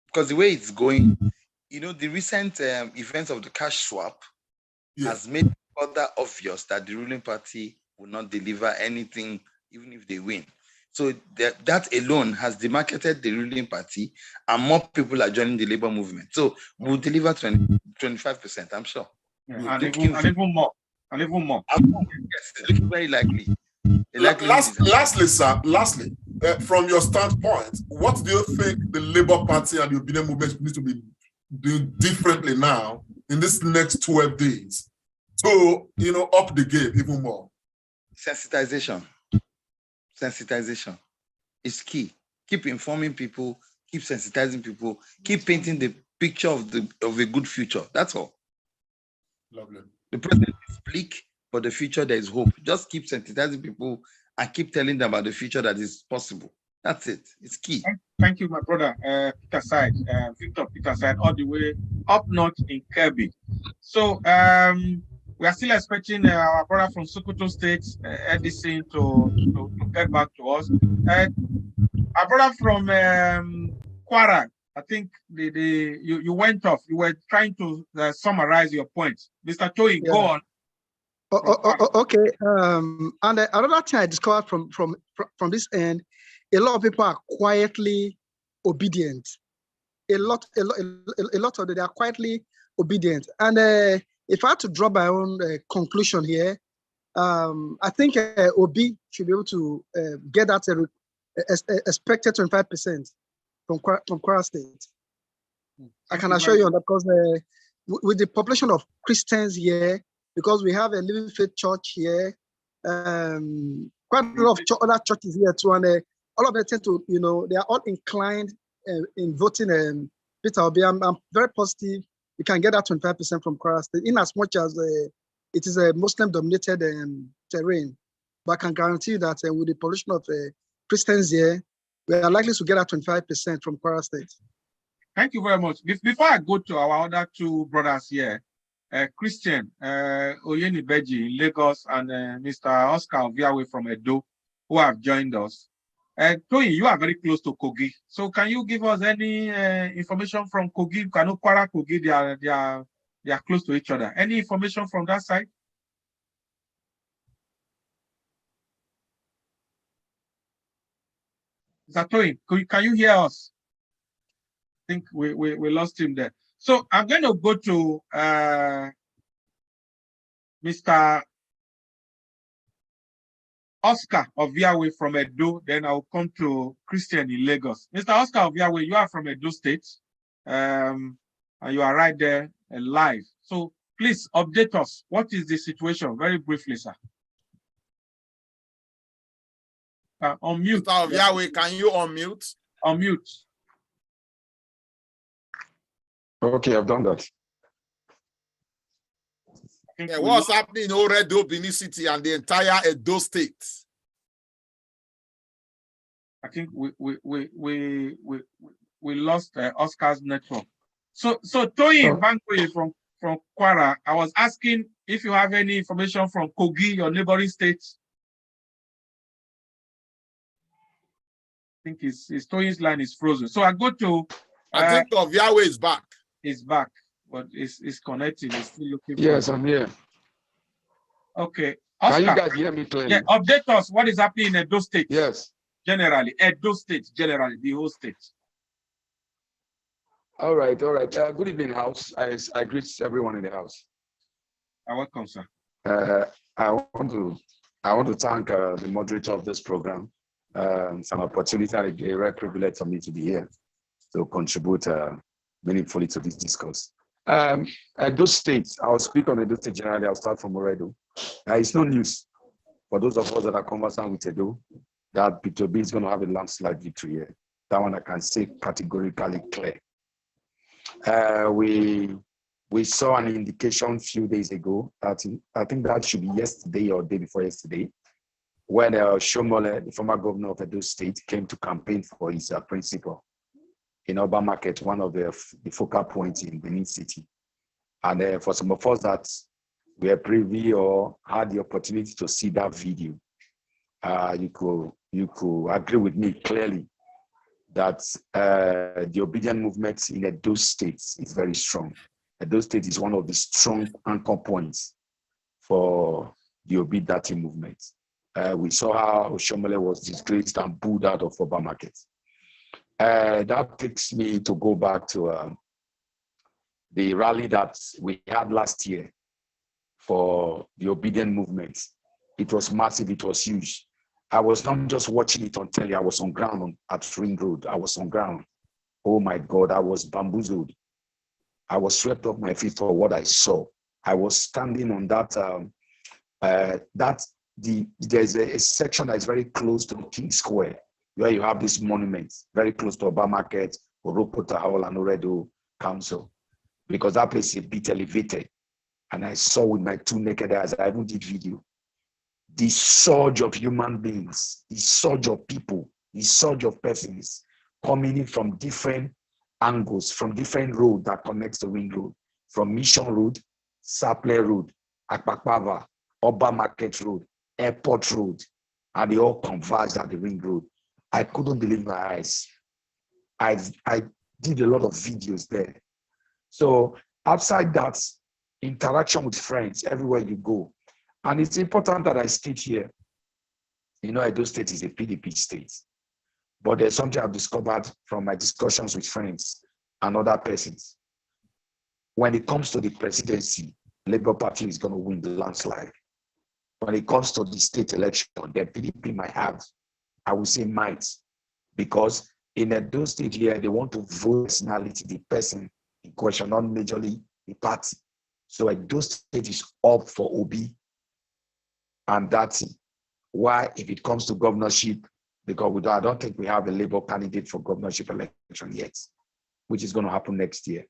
Because the way it's going, the recent events of the cash swap has made it further obvious that the ruling party will not deliver anything, even if they win. So that alone has demarketed the ruling party, and more people are joining the labor movement. So we'll deliver 25%, I'm sure. Yeah, and even more. Yes, it's looking very likely. Lastly, sir, from your standpoint, what do you think the Labour Party and the Obedient Movement need to be doing differently now in this next 12 days to, up the game even more? Sensitization is key. Keep informing people, keep sensitizing people, keep painting the picture of a good future. That's all. Lovely. The present is bleak, but the future there is hope. Just keep sensitizing people and keep telling them about the future that is possible. That's it. It's key. Thank you, my brother, Victor Peter Side, all the way up north in Kebbi. So we are still expecting our brother from Sokoto State, Edison, to get back to us. Our brother from Kwara, I think you went off. You were trying to summarize your point. Mr. Toyin, go on. Okay. And another thing I discovered from this end, a lot of people are quietly obedient. A lot of them, they are quietly obedient. And if I had to draw my own conclusion here, I think Obi should be able to get that expected 25% from Kwara State. I can assure you on that, because with the population of Christians here, because we have a Living Faith Church here, quite a lot of other churches here too, and all of them tend to, they are all inclined in voting Peter Obi. I'm very positive we can get that 25% from Kwara State, in as much as it is a Muslim-dominated terrain. But I can guarantee you that with the population of Christians here, we are likely to get that 25% from Kwara State. Thank you very much. Before I go to our other two brothers here, Christian Oyenibeji in Lagos and Mr. Oscar Oviawe from Edo, who have joined us. Toyin, you are very close to Kogi. So can you give us any information from Kogi? Kano, Kwara, Kogi, they are close to each other. Any information from that side? Mr. Toyin, can you hear us? I think we lost him there. So I'm going to go to Mr. Oscar Oviawe from Edo, then I'll come to Christian in Lagos. Mr. Oscar Oviawe, you are from Edo State, and you are right there live. So please update us. What is the situation? Very briefly, sir. Unmute. Mr. Oviawe, can you unmute? Unmute. Okay, I've done that. Yeah, what's happening in Oredo, Benin City, and the entire Edo State? I think we lost Oscar's network. So Toyin Bankoye from Kwara, I was asking if you have any information from Kogi, your neighboring state. I think his Toyin's line is frozen. So I go to. I think Oviawe is back. He's back, but it's connecting. He's still looking. Yes, I'm here. Okay. Oscar, can you guys hear me clearly? Yeah, update us. What is happening in Edo State? Yes. Generally, Edo State, generally, the whole state. All right. Good evening, house. I greet everyone in the house. Welcome, sir. I want to thank the moderator of this program. Some opportunity and a rare privilege for me to be here to contribute meaningfully to this discourse. Edo State, I'll speak on Edo State generally. I'll start from Oredo. It's no news for those of us that are conversant with Edo that Peter Obi is going to have a landslide victory here. That one I can say categorically clear. We saw an indication a few days ago that I think that should be yesterday or day before yesterday, when Shomole, the former governor of Edo State, came to campaign for his principal in Urban Market, one of the focal points in Benin City. And for some of us that were privy or had the opportunity to see that video, you could agree with me clearly that the obedient movement in Edo State is very strong. Edo State is one of the strong anchor points for the obedient movement. We saw how Oshomole was disgraced and booed out of Oba Market. That takes me to go back to the rally that we had last year for the obedient movement. It was massive, it was huge. I was not just watching it on telly, I was on ground at Ring Road. I was on ground. Oh my God, I was bamboozled. I was swept off my feet for what I saw. I was standing on there's a section that is very close to the King Square, where you have this monument, very close to Oba Market, Orokota Hall and Oredo Council, because that place is a bit elevated. And I saw with my two naked eyes, I even did video, the surge of human beings, the surge of people, the surge of persons coming in from different angles, from different roads that connects the Ring Road, from Mission Road, Saple Road, Akpakpava, Oba Market Road, Airport Road, and they all converged at the Ring Road. I couldn't believe my eyes. I did a lot of videos there. So outside that, interaction with friends everywhere you go. And it's important that I state here, you know, Edo State is a PDP state, but there's something I've discovered from my discussions with friends and other persons. When it comes to the presidency, Labour Party is going to win the landslide. When it comes to the state election, the PDP might have, I would say might, because in Edo State here, they want to vote personality, the person in question, not majorly the party. So Edo State is up for Obi. And that's why, if it comes to governorship, because I don't think we have a Labour candidate for governorship election yet, which is going to happen next year.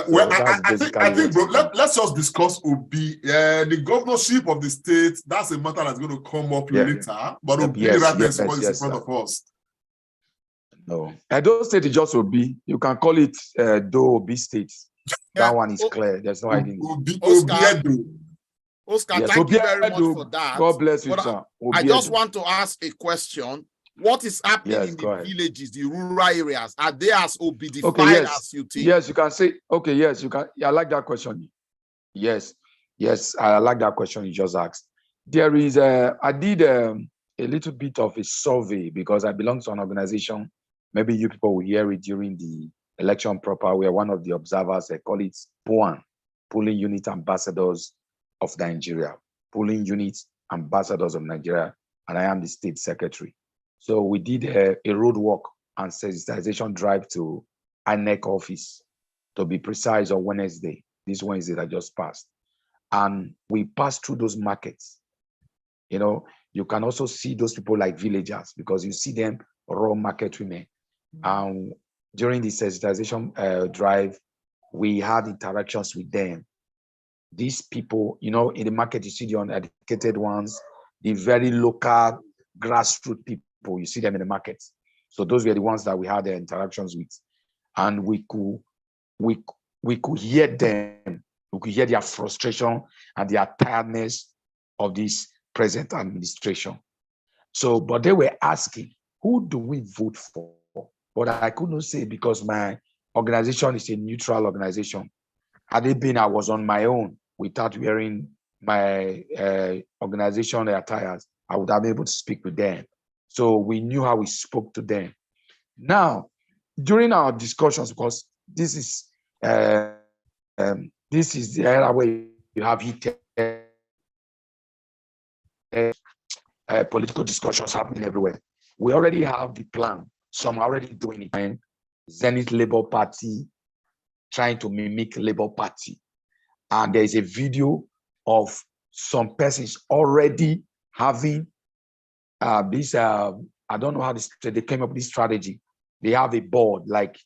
Well, I think, bro, let's just discuss Obi. The governorship of the state, that's a matter that's going to come up later. But Obi right now is in front of us. No, Edo State is just Obi. You can call it Do Obi State. That one is clear. There's no hiding. Oscar, yes, thank you very much for that. God bless you, sir. I just want to ask a question. What is happening in the villages, the rural areas? Are they as Obidified as you think? Yes, you can say, okay, yes, you can. Yeah, I like that question. Yes, I like that question you just asked. There is I did a little bit of a survey because I belong to an organization. Maybe you people will hear it during the election proper. We are one of the observers. They call it POAN, Polling Unit Ambassadors of Nigeria, Polling Unit Ambassadors of Nigeria, and I am the state secretary. So we did a road walk and sensitization drive to INEC office, to be precise, on Wednesday, this Wednesday that just passed. And we passed through those markets. You know, you can also see those people like villagers because you see them raw market women. During the sensitization drive, we had interactions with them. These people, you know, in the market, you see the uneducated ones, the very local grassroots people, you see them in the market. So those were the ones that we had the interactions with. And we could hear them, we could hear their frustration and their tiredness of this present administration. So, but they were asking, who do we vote for? But I could not say because my organization is a neutral organization. Had it been I was on my own without wearing my organization attires, I would have been able to speak with them. So we knew how we spoke to them. Now, during our discussions, because this is the era where you have heated political discussions happening everywhere. We already have the plan. Some are already doing it. Zenith Labour Party trying to mimic Labour Party. And there is a video of some persons already having this, I don't know how they came up with this strategy. They have a board, like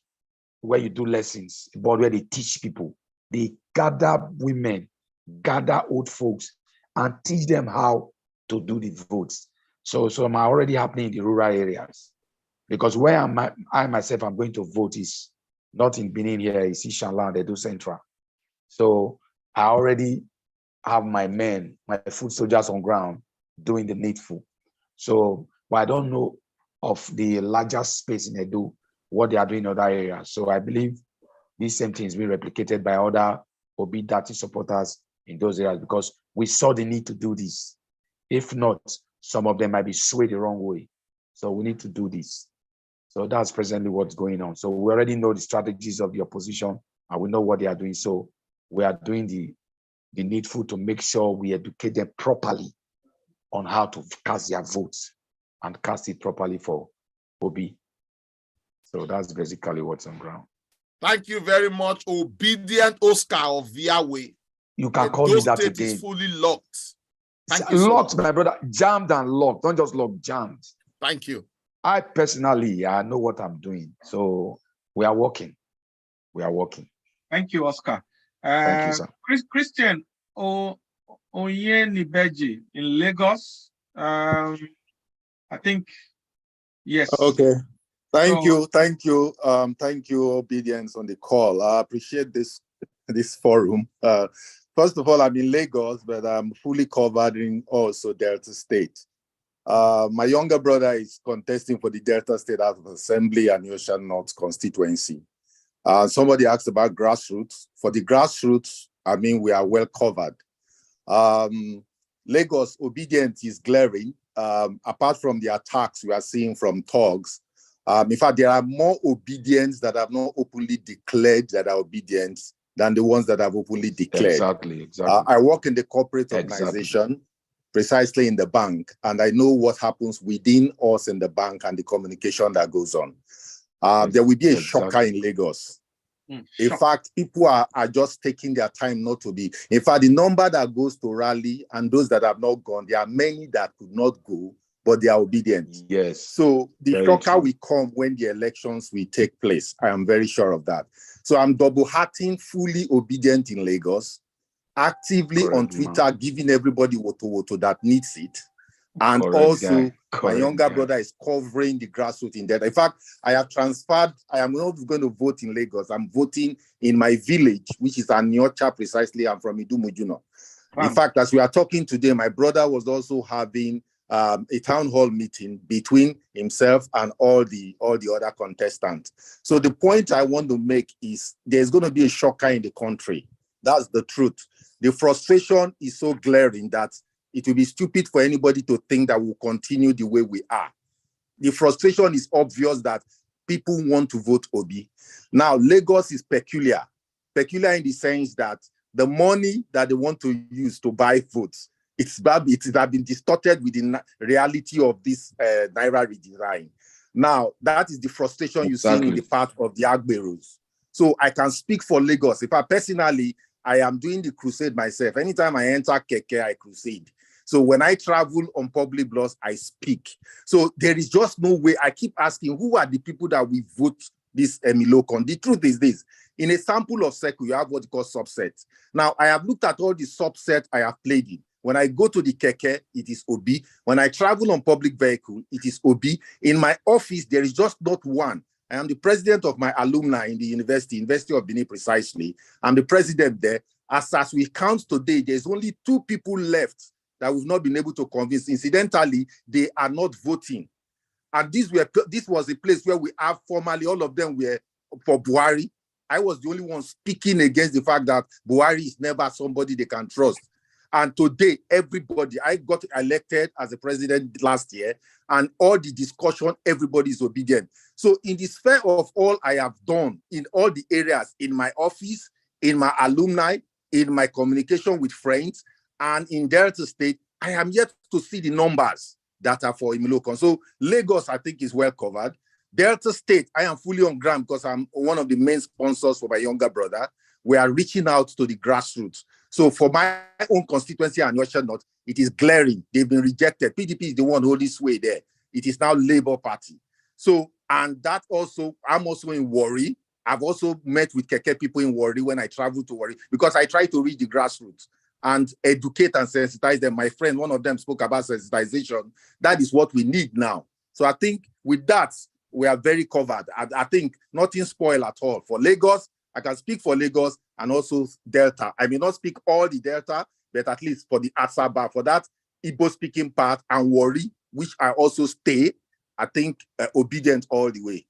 where you do lessons, a board where they teach people. They gather women, gather old folks, and teach them how to do the votes. So some are already happening in the rural areas. Because where I myself am going to vote is not in Benin here, it's Ishanland, Edo Central. So I already have my men, my foot soldiers on ground doing the needful. So, but I don't know of the larger space in Edo, what they are doing in other areas. So I believe this same thing is being replicated by other Obi Dati supporters in those areas because we saw the need to do this. If not, some of them might be swayed the wrong way. So we need to do this. So that's presently what's going on. So we already know the strategies of the opposition and we know what they are doing. So we are doing the needful to make sure we educate them properly on how to cast their votes and cast it properly for Obi. So that's basically what's on ground. Thank you very much, Obedient Oscar of Viaway. You can call me that State again. is fully locked. Thank you so Locked, much. my brother. Jammed and locked. Don't just lock, jammed. Thank you. I personally, I know what I'm doing. So we are working. We are working. Thank you, Oscar. Thank you, sir. Christian Oyenibeji in Lagos. I think, yes. Okay. Thank So, you. Thank you, Obedience, on the call. I appreciate this forum. First of all, I'm in Lagos, but I'm fully covering also Delta State. My younger brother is contesting for the Delta State House of Assembly and Ocean North constituency. Somebody asked about grassroots. For the grassroots, I mean, we are well covered. Lagos obedience is glaring. Apart from the attacks we are seeing from thugs, in fact, there are more obedience that have not openly declared that are obedience than the ones that have openly declared. Exactly. I work in the corporate organization, precisely in the bank, and I know what happens within us in the bank and the communication that goes on. There will be a shocker in Lagos. In fact, people are just taking their time not to be. In fact, the number that goes to rally and those that have not gone, there are many that could not go, but they are obedient. Yes. So the shocker will come when the elections will take place. I am very sure of that. So I'm double-hearting, fully obedient in Lagos, actively on Twitter, giving everybody woto that needs it. And also, my younger brother is covering the grassroots in that. In fact, I have transferred. I am not going to vote in Lagos. I'm voting in my village, which is Aniocha, precisely. I'm from Idumujuno. In fact, as we are talking today, my brother was also having a town hall meeting between himself and all the other contestants. So the point I want to make is there's going to be a shocker in the country. That's the truth. The frustration is so glaring that it will be stupid for anybody to think that we'll continue the way we are. The frustration is obvious that people want to vote Obi. Now, Lagos is peculiar in the sense that the money that they want to use to buy votes, it has been distorted with the reality of this Naira redesign. Now, that is the frustration you see in the part of the Agberos. So I can speak for Lagos. If I personally, I am doing the crusade myself. Anytime I enter Keke, I crusade. So when I travel on public blogs, I speak. So there is just no way. I keep asking, who are the people that we vote this Emilokon? The truth is this. In a sample of circle, you have what you call subsets. Now, I have looked at all the subsets I have played in. When I go to the Keke, it is Obi. When I travel on public vehicle, it is Obi. In my office, there is just not one. I am the president of my alumni in the University of Benin precisely. I'm the president there. As we count today, there's only 2 people left that we've not been able to convince. Incidentally, they are not voting. And this was a place where we have formally, all of them were for Buhari. I was the only one speaking against the fact that Buhari is never somebody they can trust. And today, everybody, I got elected as a president last year, and all the discussion, everybody is obedient. So in the sphere of all I have done in all the areas, in my office, in my alumni, in my communication with friends, and in Delta State, I am yet to see the numbers that are for Imilokon. So Lagos, I think, is well covered. Delta State, I am fully on ground because I'm one of the main sponsors for my younger brother. We are reaching out to the grassroots. So for my own constituency and Ocean North, it is glaring. They've been rejected. PDP is the one holding sway there. It is now Labour Party. So, and that also, I'm also in Warri. I've also met with Keke people in Warri when I travel to Warri because I try to reach the grassroots and educate and sensitize them. My friend, one of them spoke about sensitization. That is what we need now. So I think with that, we are very covered. I think nothing spoiled at all. For Lagos, I can speak for Lagos and also Delta. I may not speak all the Delta, but at least for the Asaba, for that Igbo speaking part and Warri, which I also stay, I think obedient all the way.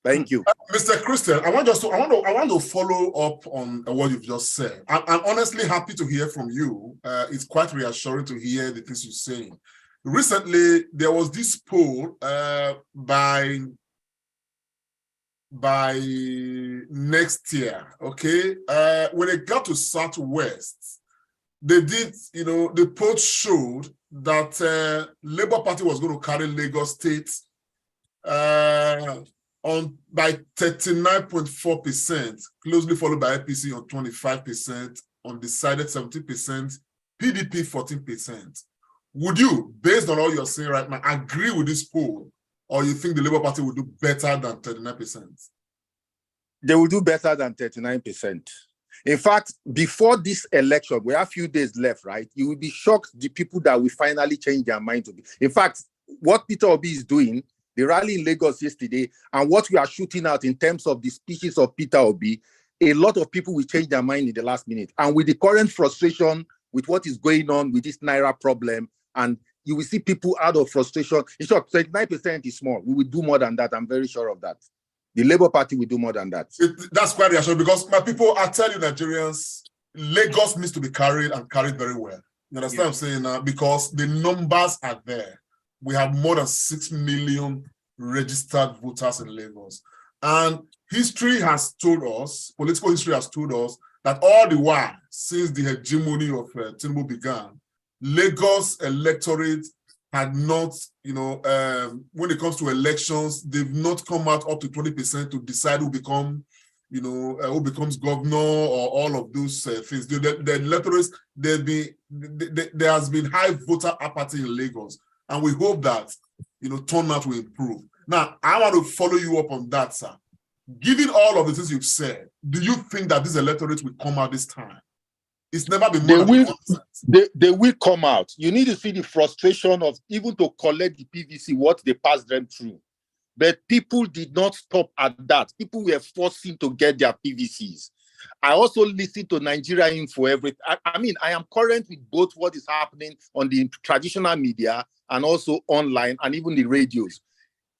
Thank you. Mr. Christian, I want to follow up on what you've just said. I'm honestly happy to hear from you. It's quite reassuring to hear the things you're saying. recently there was this poll by next year, okay? When it got to Southwest, they did, the poll showed that Labour Party was going to carry Lagos State by 39.4%, closely followed by APC on 25%, undecided 17%, PDP 14%. Would you, based on all you're saying right now, agree with this poll, or you think the Labour Party will do better than 39%? They will do better than 39%. In fact, before this election, we have a few days left, right? You will be shocked the people that will finally change their mind to be. In fact, what Peter Obi is doing, the rally in Lagos yesterday, and what we are shooting out in terms of the speeches of Peter Obi, a lot of people will change their mind in the last minute. And with the current frustration with what is going on with this Naira problem, and you will see people out of frustration. In short, 39% is small. We will do more than that. I'm very sure of that. The Labour Party will do more than that. That's quite reassuring, because my people, I tell you, Nigerians, Lagos needs to be carried and carried very well. You understand what I'm saying now? Because the numbers are there. We have more than 6 million registered voters in Lagos. And history has told us, political history has told us, that all the while, since the hegemony of Tinubu began, Lagos electorate had not, when it comes to elections, they've not come out up to 20% to decide who become, who becomes governor or all of those things. The electorates, there has been high voter apathy in Lagos, and we hope that, turnout will improve. Now, I want to follow you up on that, sir. Given all of the things you've said, do you think that this electorate will come out this time? It's never been more than 1%. They will come out. You need to see the frustration of even to collect the PVC, what they passed them through. But people did not stop at that. People were forcing to get their PVCs. I also listen to Nigeria Info every. I am current with both what is happening on the traditional media and also online and even the radios.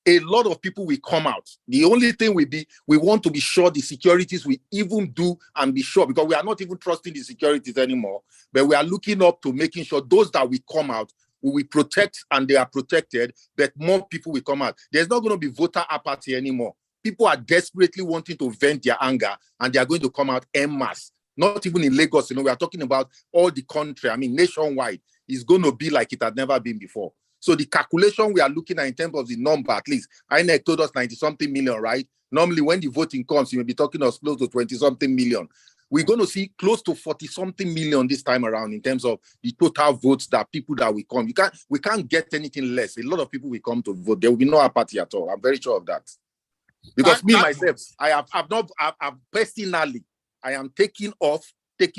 A lot of people will come out. The only thing we want to be sure the securities will even do and be sure, because we are not even trusting the securities anymore, but we are looking up to making sure those that will come out, we will protect and they are protected, but more people will come out. There's not going to be voter apathy anymore. People are desperately wanting to vent their anger, and they are going to come out en masse. Not even in Lagos, we are talking about all the country. Nationwide, it's going to be like it had never been before. So the calculation we are looking at in terms of the number, at least, INEC told us 90-something million, right? Normally, when the voting comes, you may be talking of close to 20-something million. We're going to see close to 40-something million this time around in terms of the total votes that people that will come. We can't get anything less. A lot of people will come to vote. There will be no apathy at all. I'm very sure of that. Because myself, I am taking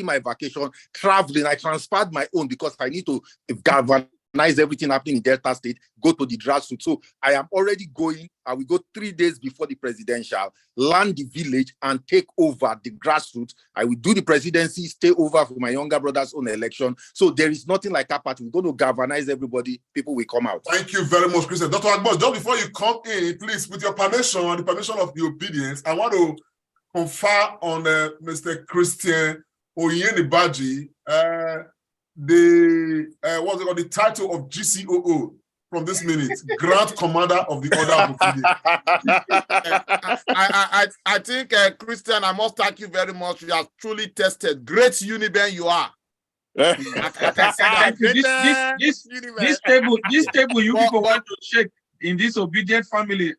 my vacation, traveling. I transferred my own because I need to galvanize everything happening in Delta State, go to the grassroots. So I am already going. I will go 3 days before the presidential, land the village and take over the grassroots. I will do the presidency, stay over for my younger brother's own election. So there is nothing like apathy. We're going to galvanize everybody. People will come out. Thank you very much, Christian. Dr. Agbon, just before you come in, please, with your permission and the permission of the obedience, I want to confer on Mr. Christian Oyenibaji, the title of GCOO from this minute, Grand Commander of the Order of Obedience. I think, Christian, I must thank you very much. You have truly tested. Great Uniben you are. This table, you people want to shake in this obedient family.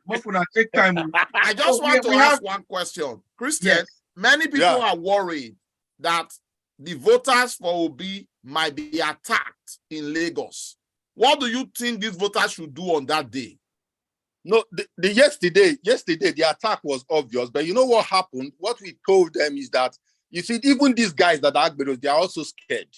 Take time. I just want to ask one question. Christian, many people are worried that the voters for Obi might be attacked in Lagos. What do you think these voters should do on that day? No, yesterday, the attack was obvious, but you know what happened? What we told them is that, you see, even these guys that are Agberos, they are also scared.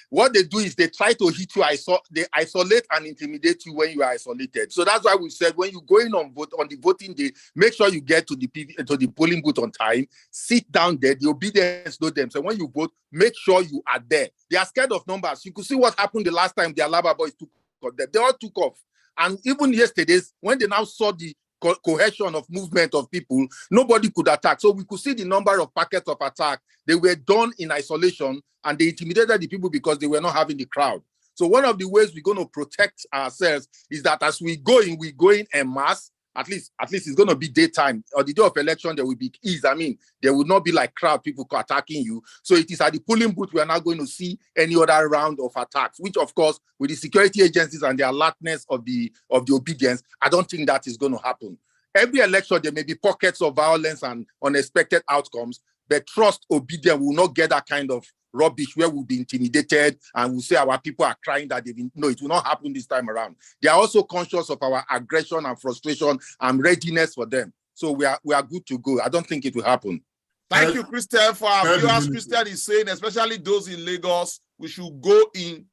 What they do is they try to hit you, they isolate and intimidate you when you are isolated. So that's why we said when you go in on the voting day, make sure you get to the polling booth on time, sit down there, the obedience know them. So when you vote, make sure you are there. They are scared of numbers. You could see what happened the last time the Alaba boys took off. They all took off. And even yesterday, when they now saw the cohesion of movement of people, nobody could attack. So we could see the number of packets of attack. They were done in isolation and they intimidated the people because they were not having the crowd. So one of the ways we're going to protect ourselves is that as we go in en masse. At least it's going to be daytime. Or the day of election, there will be ease. I mean, there will not be like crowd people attacking you. So it is at the polling booth we are not going to see any other round of attacks, which of course, with the security agencies and the alertness of the obedience, I don't think that is going to happen. Every election, there may be pockets of violence and unexpected outcomes, but trust, obedience will not get that kind of rubbish where we'll be intimidated and we'll say our people are crying that no, it will not happen this time around. They are also conscious of our aggression and frustration and readiness for them. So we are good to go. I don't think it will happen. Thank you, Christian, for our viewers. Christian is saying, especially those in Lagos, we should go in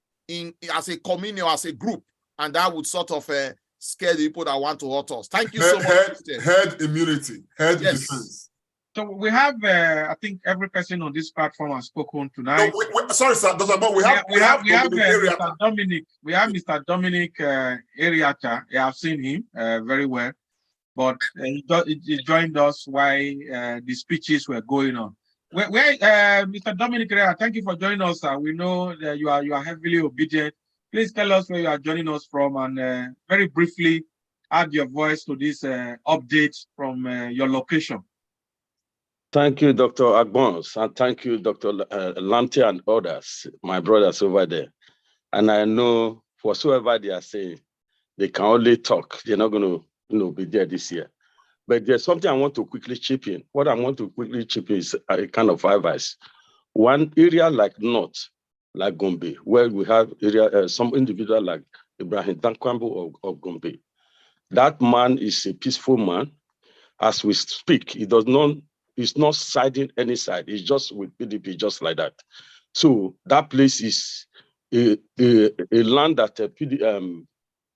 as a community or as a group, and that would sort of scare the people that want to hurt us. Thank you so much, Christian. Herd immunity, defense. So we have, I think every person on this platform has spoken tonight. No, sorry, sir, we have Mr. Dominic. We have Mr. Dominic Ariata. I have seen him very well, but he joined us while the speeches were going on. Mr. Dominic Ariata, thank you for joining us, sir. We know that you are heavily obedient. Please tell us where you are joining us from, and very briefly add your voice to this update from your location. Thank you, Dr. Agbons, and thank you, Dr. Lamte and others, my brothers over there. And I know whatsoever they are saying, they can only talk. They're not going to be there this year. But there's something I want to quickly chip in. What I want to quickly chip in is a kind of advice. One area like North, like Gombe, where we have some individual like Ibrahim Dankwambo of Gombe. That man is a peaceful man. As we speak, he's not siding any side. He's just with PDP, just like that. So that place is a land that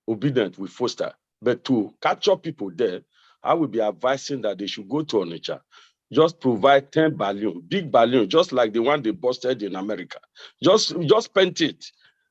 obedient will foster. But to capture people there, I will be advising that they should go to Onitsha. Just provide 10 balloons, big balloons, just like the one they busted in America. Just paint it.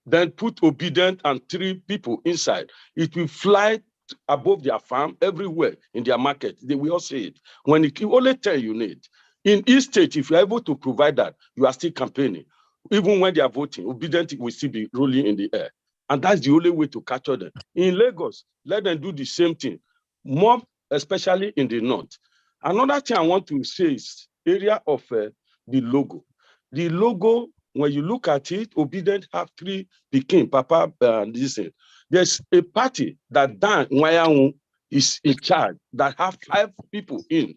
Then put obedient and 3 people inside. It will fly above their farm, everywhere in their market. They will all see it. When it only 10 you need. In each state, if you're able to provide that, you are still campaigning. Even when they are voting, obedient will still be rolling in the air. And that's the only way to capture them. In Lagos, let them do the same thing. More, especially in the north. Another thing I want to say is area of the logo. The logo, when you look at it, obedient have 3 Peking, Papa, listen. There's a party that Dan Nwayahu is in charge that have 5 people in.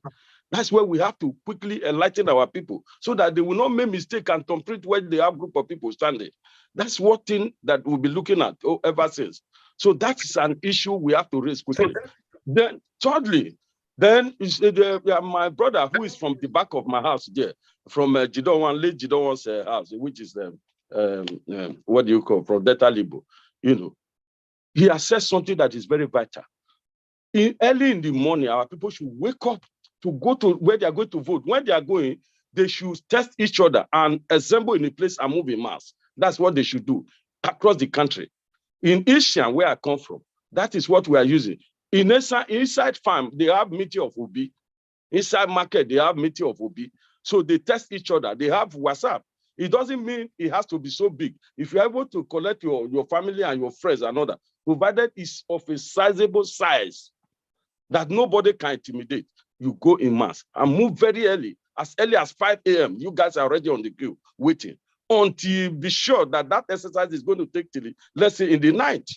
That's where we have to quickly enlighten our people so that they will not make mistake and complete when they have a group of people standing. That's one thing that we'll be looking at ever since. So that's an issue we have to raise quickly. Then thirdly, then is my brother who is from the back of my house there, from late Jidonwan's house, which is what do you call, from Delta Libo, he has said something that is very vital. Early in the morning, our people should wake up to go to where they are going to vote. When they are going, they should test each other and assemble in a place and move in mass. That's what they should do across the country. In Asian, where I come from, that is what we are using. Inside farm, they have meeting of Obi. Inside market, they have meeting of Obi. So they test each other. They have WhatsApp. It doesn't mean it has to be so big. If you're able to collect your family and your friends and other, provided it's of a sizable size that nobody can intimidate, you go in mass and move very early as 5 a.m. You guys are already on the queue waiting until you be sure that that exercise is going to take till, let's say, in the night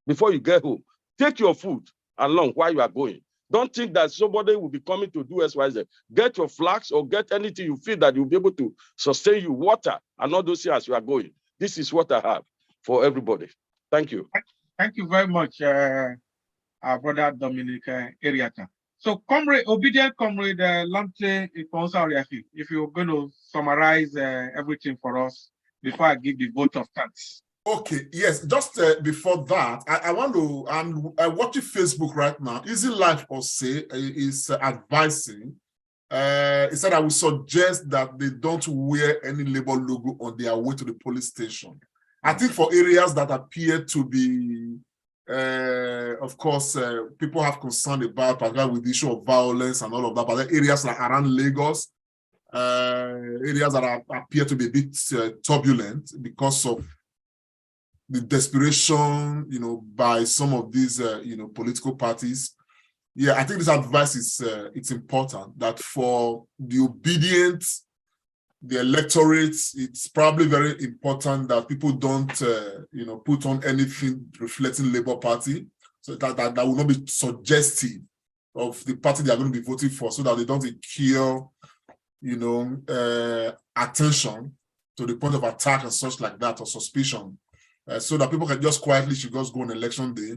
before you get home. Take your food along while you are going. Don't think that somebody will be coming to do XYZ. Get your flags or get anything you feel that you'll be able to sustain you, water, and all those things as you are going. This is what I have for everybody. Thank you. Thank you very much, our brother Dominic Ariata. So, obedient comrade Lamte Iponsa, if you're going to summarize everything for us before I give the vote of thanks. Okay, yes, just before that, I want to, I'm watching Facebook right now. Easy Life Ose is advising. He said, I would suggest that they don't wear any Labour logo on their way to the police station. I think for areas that appear to be, of course, people have concern about, particularly with the issue of violence and all of that, but the areas like around Lagos, areas that appear to be a bit turbulent because of the desperation, by some of these, political parties. Yeah, I think this advice is it's important that for the obedient, the electorate, it's probably very important that people don't, put on anything reflecting Labour Party, so that will not be suggestive of the party they are going to be voting for, so that they don't incur, attention to the point of attack and such like that, or suspicion, so that people can just quietly should just go on election day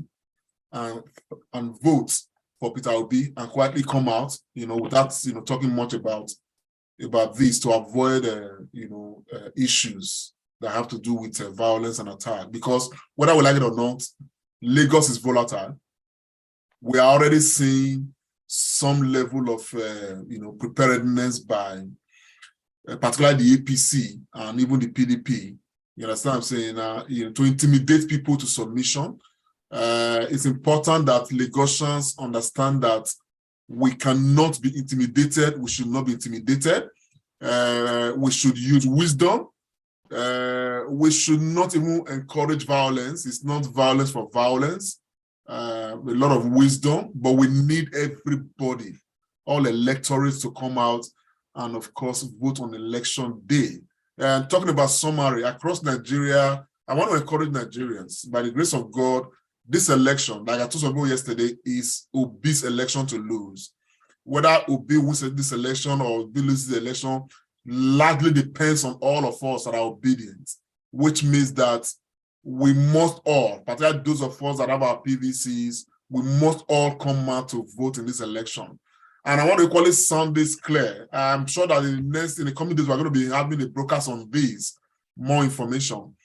and vote for Peter Obi and quietly come out, without talking much about this, to avoid issues that have to do with violence and attack. Because whether we like it or not, Lagos is volatile. We are already seeing some level of preparedness by particularly the APC and even the PDP. You understand what I'm saying? To intimidate people to submission. It's important that Lagosians understand that we cannot be intimidated. We should not be intimidated. We should use wisdom. We should not even encourage violence. It's not violence for violence. A lot of wisdom, but we need everybody, all electorates, to come out and, of course, vote on election day. And talking about summary, across Nigeria, I want to encourage Nigerians, by the grace of God, this election, like I told some people yesterday, is Obi's election to lose. Whether Obi wins this election or Obi loses the election largely depends on all of us that are obedient, which means that we must all, particularly those of us that have our PVCs, we must all come out to vote in this election. And I want to equally sound this clear. I'm sure that in the coming days, we're going to be having a broadcast on this, more information.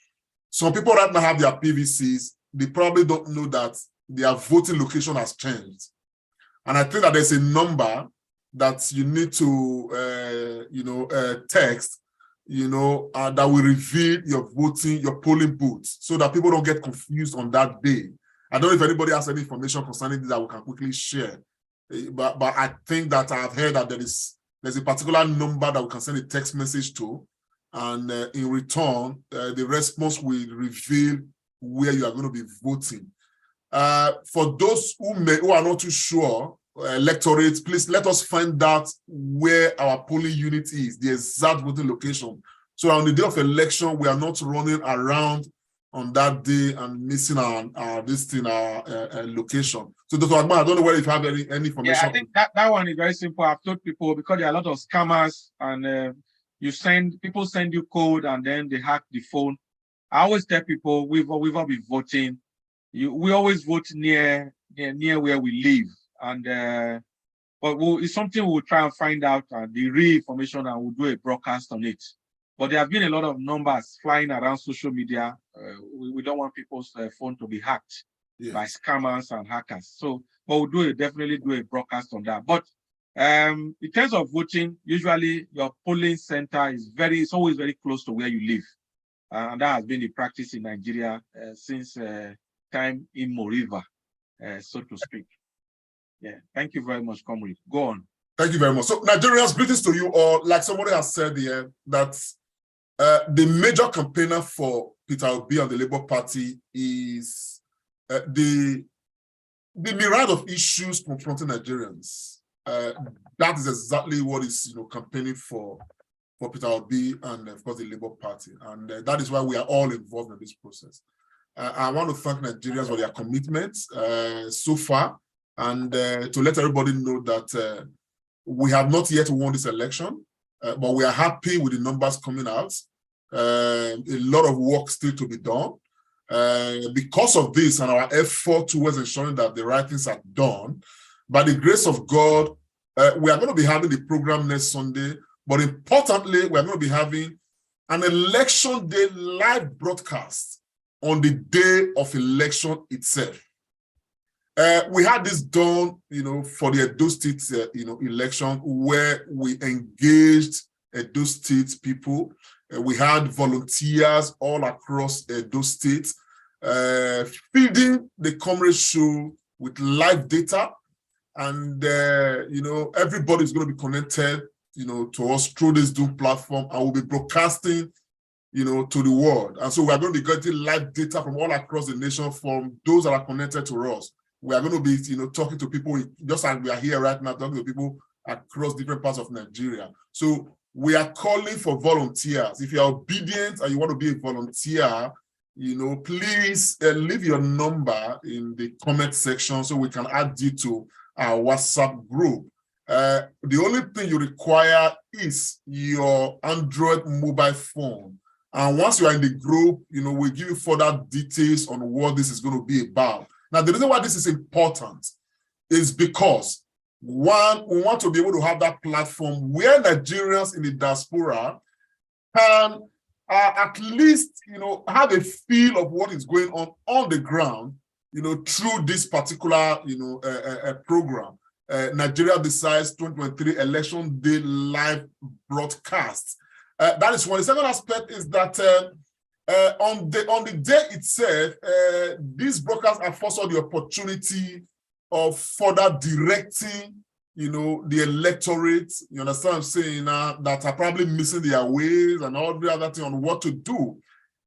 Some people right now have their PVCs. They probably don't know that their voting location has changed. And I think that there's a number that you need to, text, that will reveal your voting, your polling booths, so that people don't get confused on that day. I don't know if anybody has any information concerning this that we can quickly share. But I think that I've heard that there's a particular number that we can send a text message to, and in return, the response will reveal where you are going to be voting. For those who are not too sure, electorates, please let us find out where our polling unit is, the exact voting location. So on the day of election, we are not running around on that day and missing our location. So Dr. Agban, I don't know whether you have any information. Yeah, I think that one is very simple. I've told people, because there are a lot of scammers, and people send you code and then they hack the phone. I always tell people we've all been voting. We always vote near where we live, and but it's something we'll try and find out the real information, and we'll do a broadcast on it. But there have been a lot of numbers flying around social media. We don't want people's phone to be hacked by scammers and hackers. So, but we'll definitely do a broadcast on that. But in terms of voting, usually your polling center it's always very close to where you live. And that has been the practice in Nigeria since time immemorial, so to speak. Yeah, thank you very much, Comrade. Go on. Thank you very much. So, Nigerians, greetings to you all. Like somebody has said here, that the major campaigner for Peter Obi and the Labour Party is the myriad of issues confronting Nigerians. That is exactly what is campaigning for Peter Obi and, of course, the Labour Party. And that is why we are all involved in this process. I want to thank Nigerians for their commitment so far, and to let everybody know that we have not yet won this election, but we are happy with the numbers coming out. A lot of work still to be done. Because of this and our effort towards ensuring that the right things are done, by the grace of God, we are going to be having the program next Sunday. But importantly, we are going to be having an election day live broadcast on the day of election itself. We had this done, for the Edo State, election, where we engaged Edo State people. We had volunteers all across Edo State, feeding the Comrade Show with live data, and everybody's going to be connected, to us through this Zoom platform, and we'll be broadcasting, to the world. And so we are going to be getting live data from all across the nation from those that are connected to us. We are going to be, talking to people, just like we are here right now, talking to people across different parts of Nigeria. So we are calling for volunteers. If you are obedient and you want to be a volunteer, please leave your number in the comment section so we can add you to our WhatsApp group. The only thing you require is your Android mobile phone. And once you are in the group, we'll give you further details on what this is going to be about. Now, the reason why this is important is because, one, we want to be able to have that platform where Nigerians in the diaspora can at least, have a feel of what is going on the ground, through this particular, program. Nigeria Decides 2023 Election Day live broadcast. That is one. The second aspect is that on the day itself, these broadcasts afford us the opportunity of further directing, the electorate, you understand what I'm saying, that are probably missing their ways and all the other thing on what to do.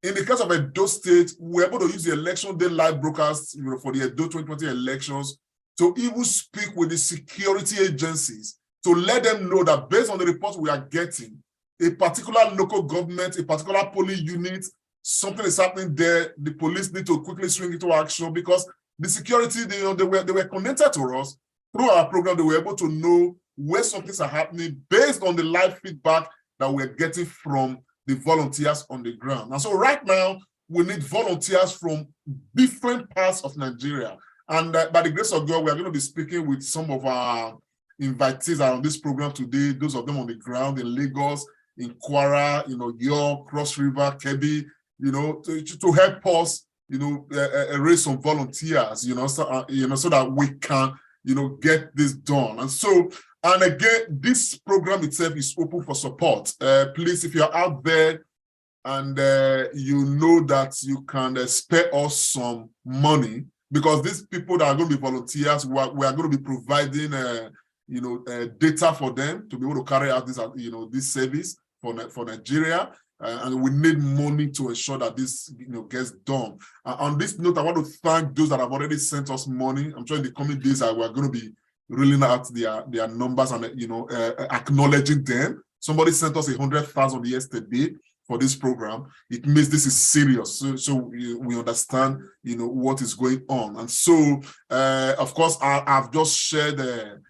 In the case of Edo State, we're able to use the election day live broadcast, for the Edo 2020 elections to even speak with the security agencies to let them know that based on the reports we are getting, a particular local government, a particular police unit, something is happening there, the police need to quickly swing into action because the security, they were connected to us through our program. They were able to know where some things are happening based on the live feedback that we're getting from the volunteers on the ground. And so right now, we need volunteers from different parts of Nigeria. And by the grace of God, we are going to be speaking with some of our invitees on this program today, those of them on the ground in Lagos, in Kwara, York, Cross River, Kebbi, to help us, raise some volunteers, so that we can, get this done. And so, and again, this program itself is open for support. Please, if you're out there and you know that you can spare us some money, because these people that are going to be volunteers, we are going to be providing, data for them to be able to carry out this, this service for Nigeria. And we need money to ensure that this gets done. On this note, I want to thank those that have already sent us money. I'm sure in the coming days we're going to be reeling out their numbers and acknowledging them. Somebody sent us 100,000 yesterday for this program. It means this is serious. So we understand what is going on. And so of course I've just shared the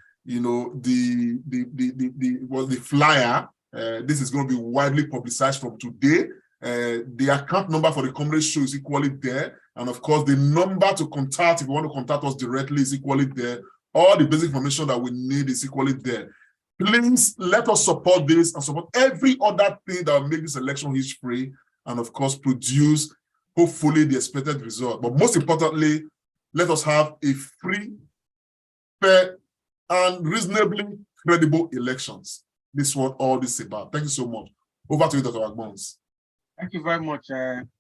flyer. This is going to be widely publicized from today. The account number for the comedy show is equally there. And of course, the number to contact, if you want to contact us directly, is equally there. All the basic information that we need is equally there. Please let us support this and support every other thing that will make this election history and of course produce, hopefully, the expected result. But most importantly, let us have a free, fair, and reasonably credible elections. This is what all this is about. Thank you so much. Over to you, Dr. Agbons. Thank you very much,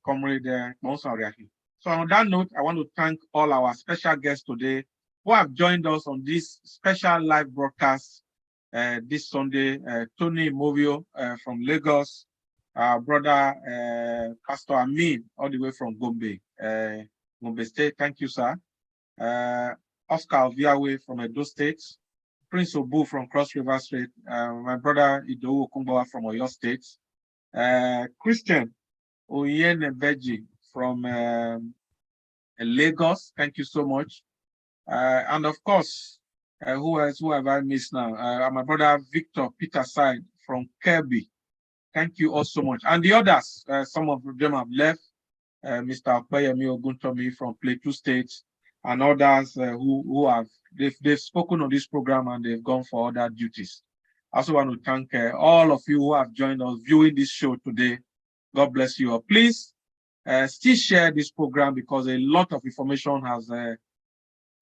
Comrade Monsariaki. So on that note, I want to thank all our special guests today who have joined us on this special live broadcast this Sunday. Tony Movio from Lagos, our brother Pastor Amin, all the way from Gombe, Gombe State. Thank you, sir. Oscar Oviawe from Edo State. Prince Obu from Cross River State, my brother Idowu Okumbawa from Oyo State, Christian Oyenebeji from Lagos, thank you so much. And of course, who have I missed now? My brother Victor Peter Side from Kebbi, thank you all so much. And the others, some of them have left, Mr. Opeyemi Oguntomi from Plateau State, and others who have they've spoken on this program and they've gone for other duties. I also want to thank all of you who have joined us viewing this show today. God bless you all. Please still share this program because a lot of information has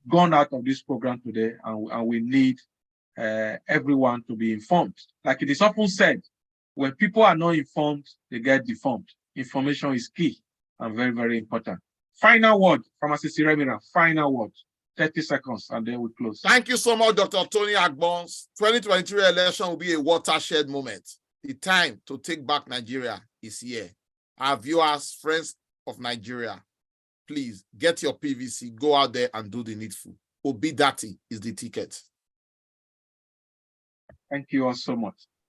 gone out of this program today, and we need everyone to be informed. Like it is often said, when people are not informed, they get deformed. Information is key and very, very important. Final word, Pharmacist Remira, final word. 30 seconds, and then we close. Thank you so much, Dr. Tony Agbons. 2023 election will be a watershed moment. The time to take back Nigeria is here. Our viewers, friends of Nigeria, please get your PVC, go out there and do the needful. Obidati is the ticket. Thank you all so much.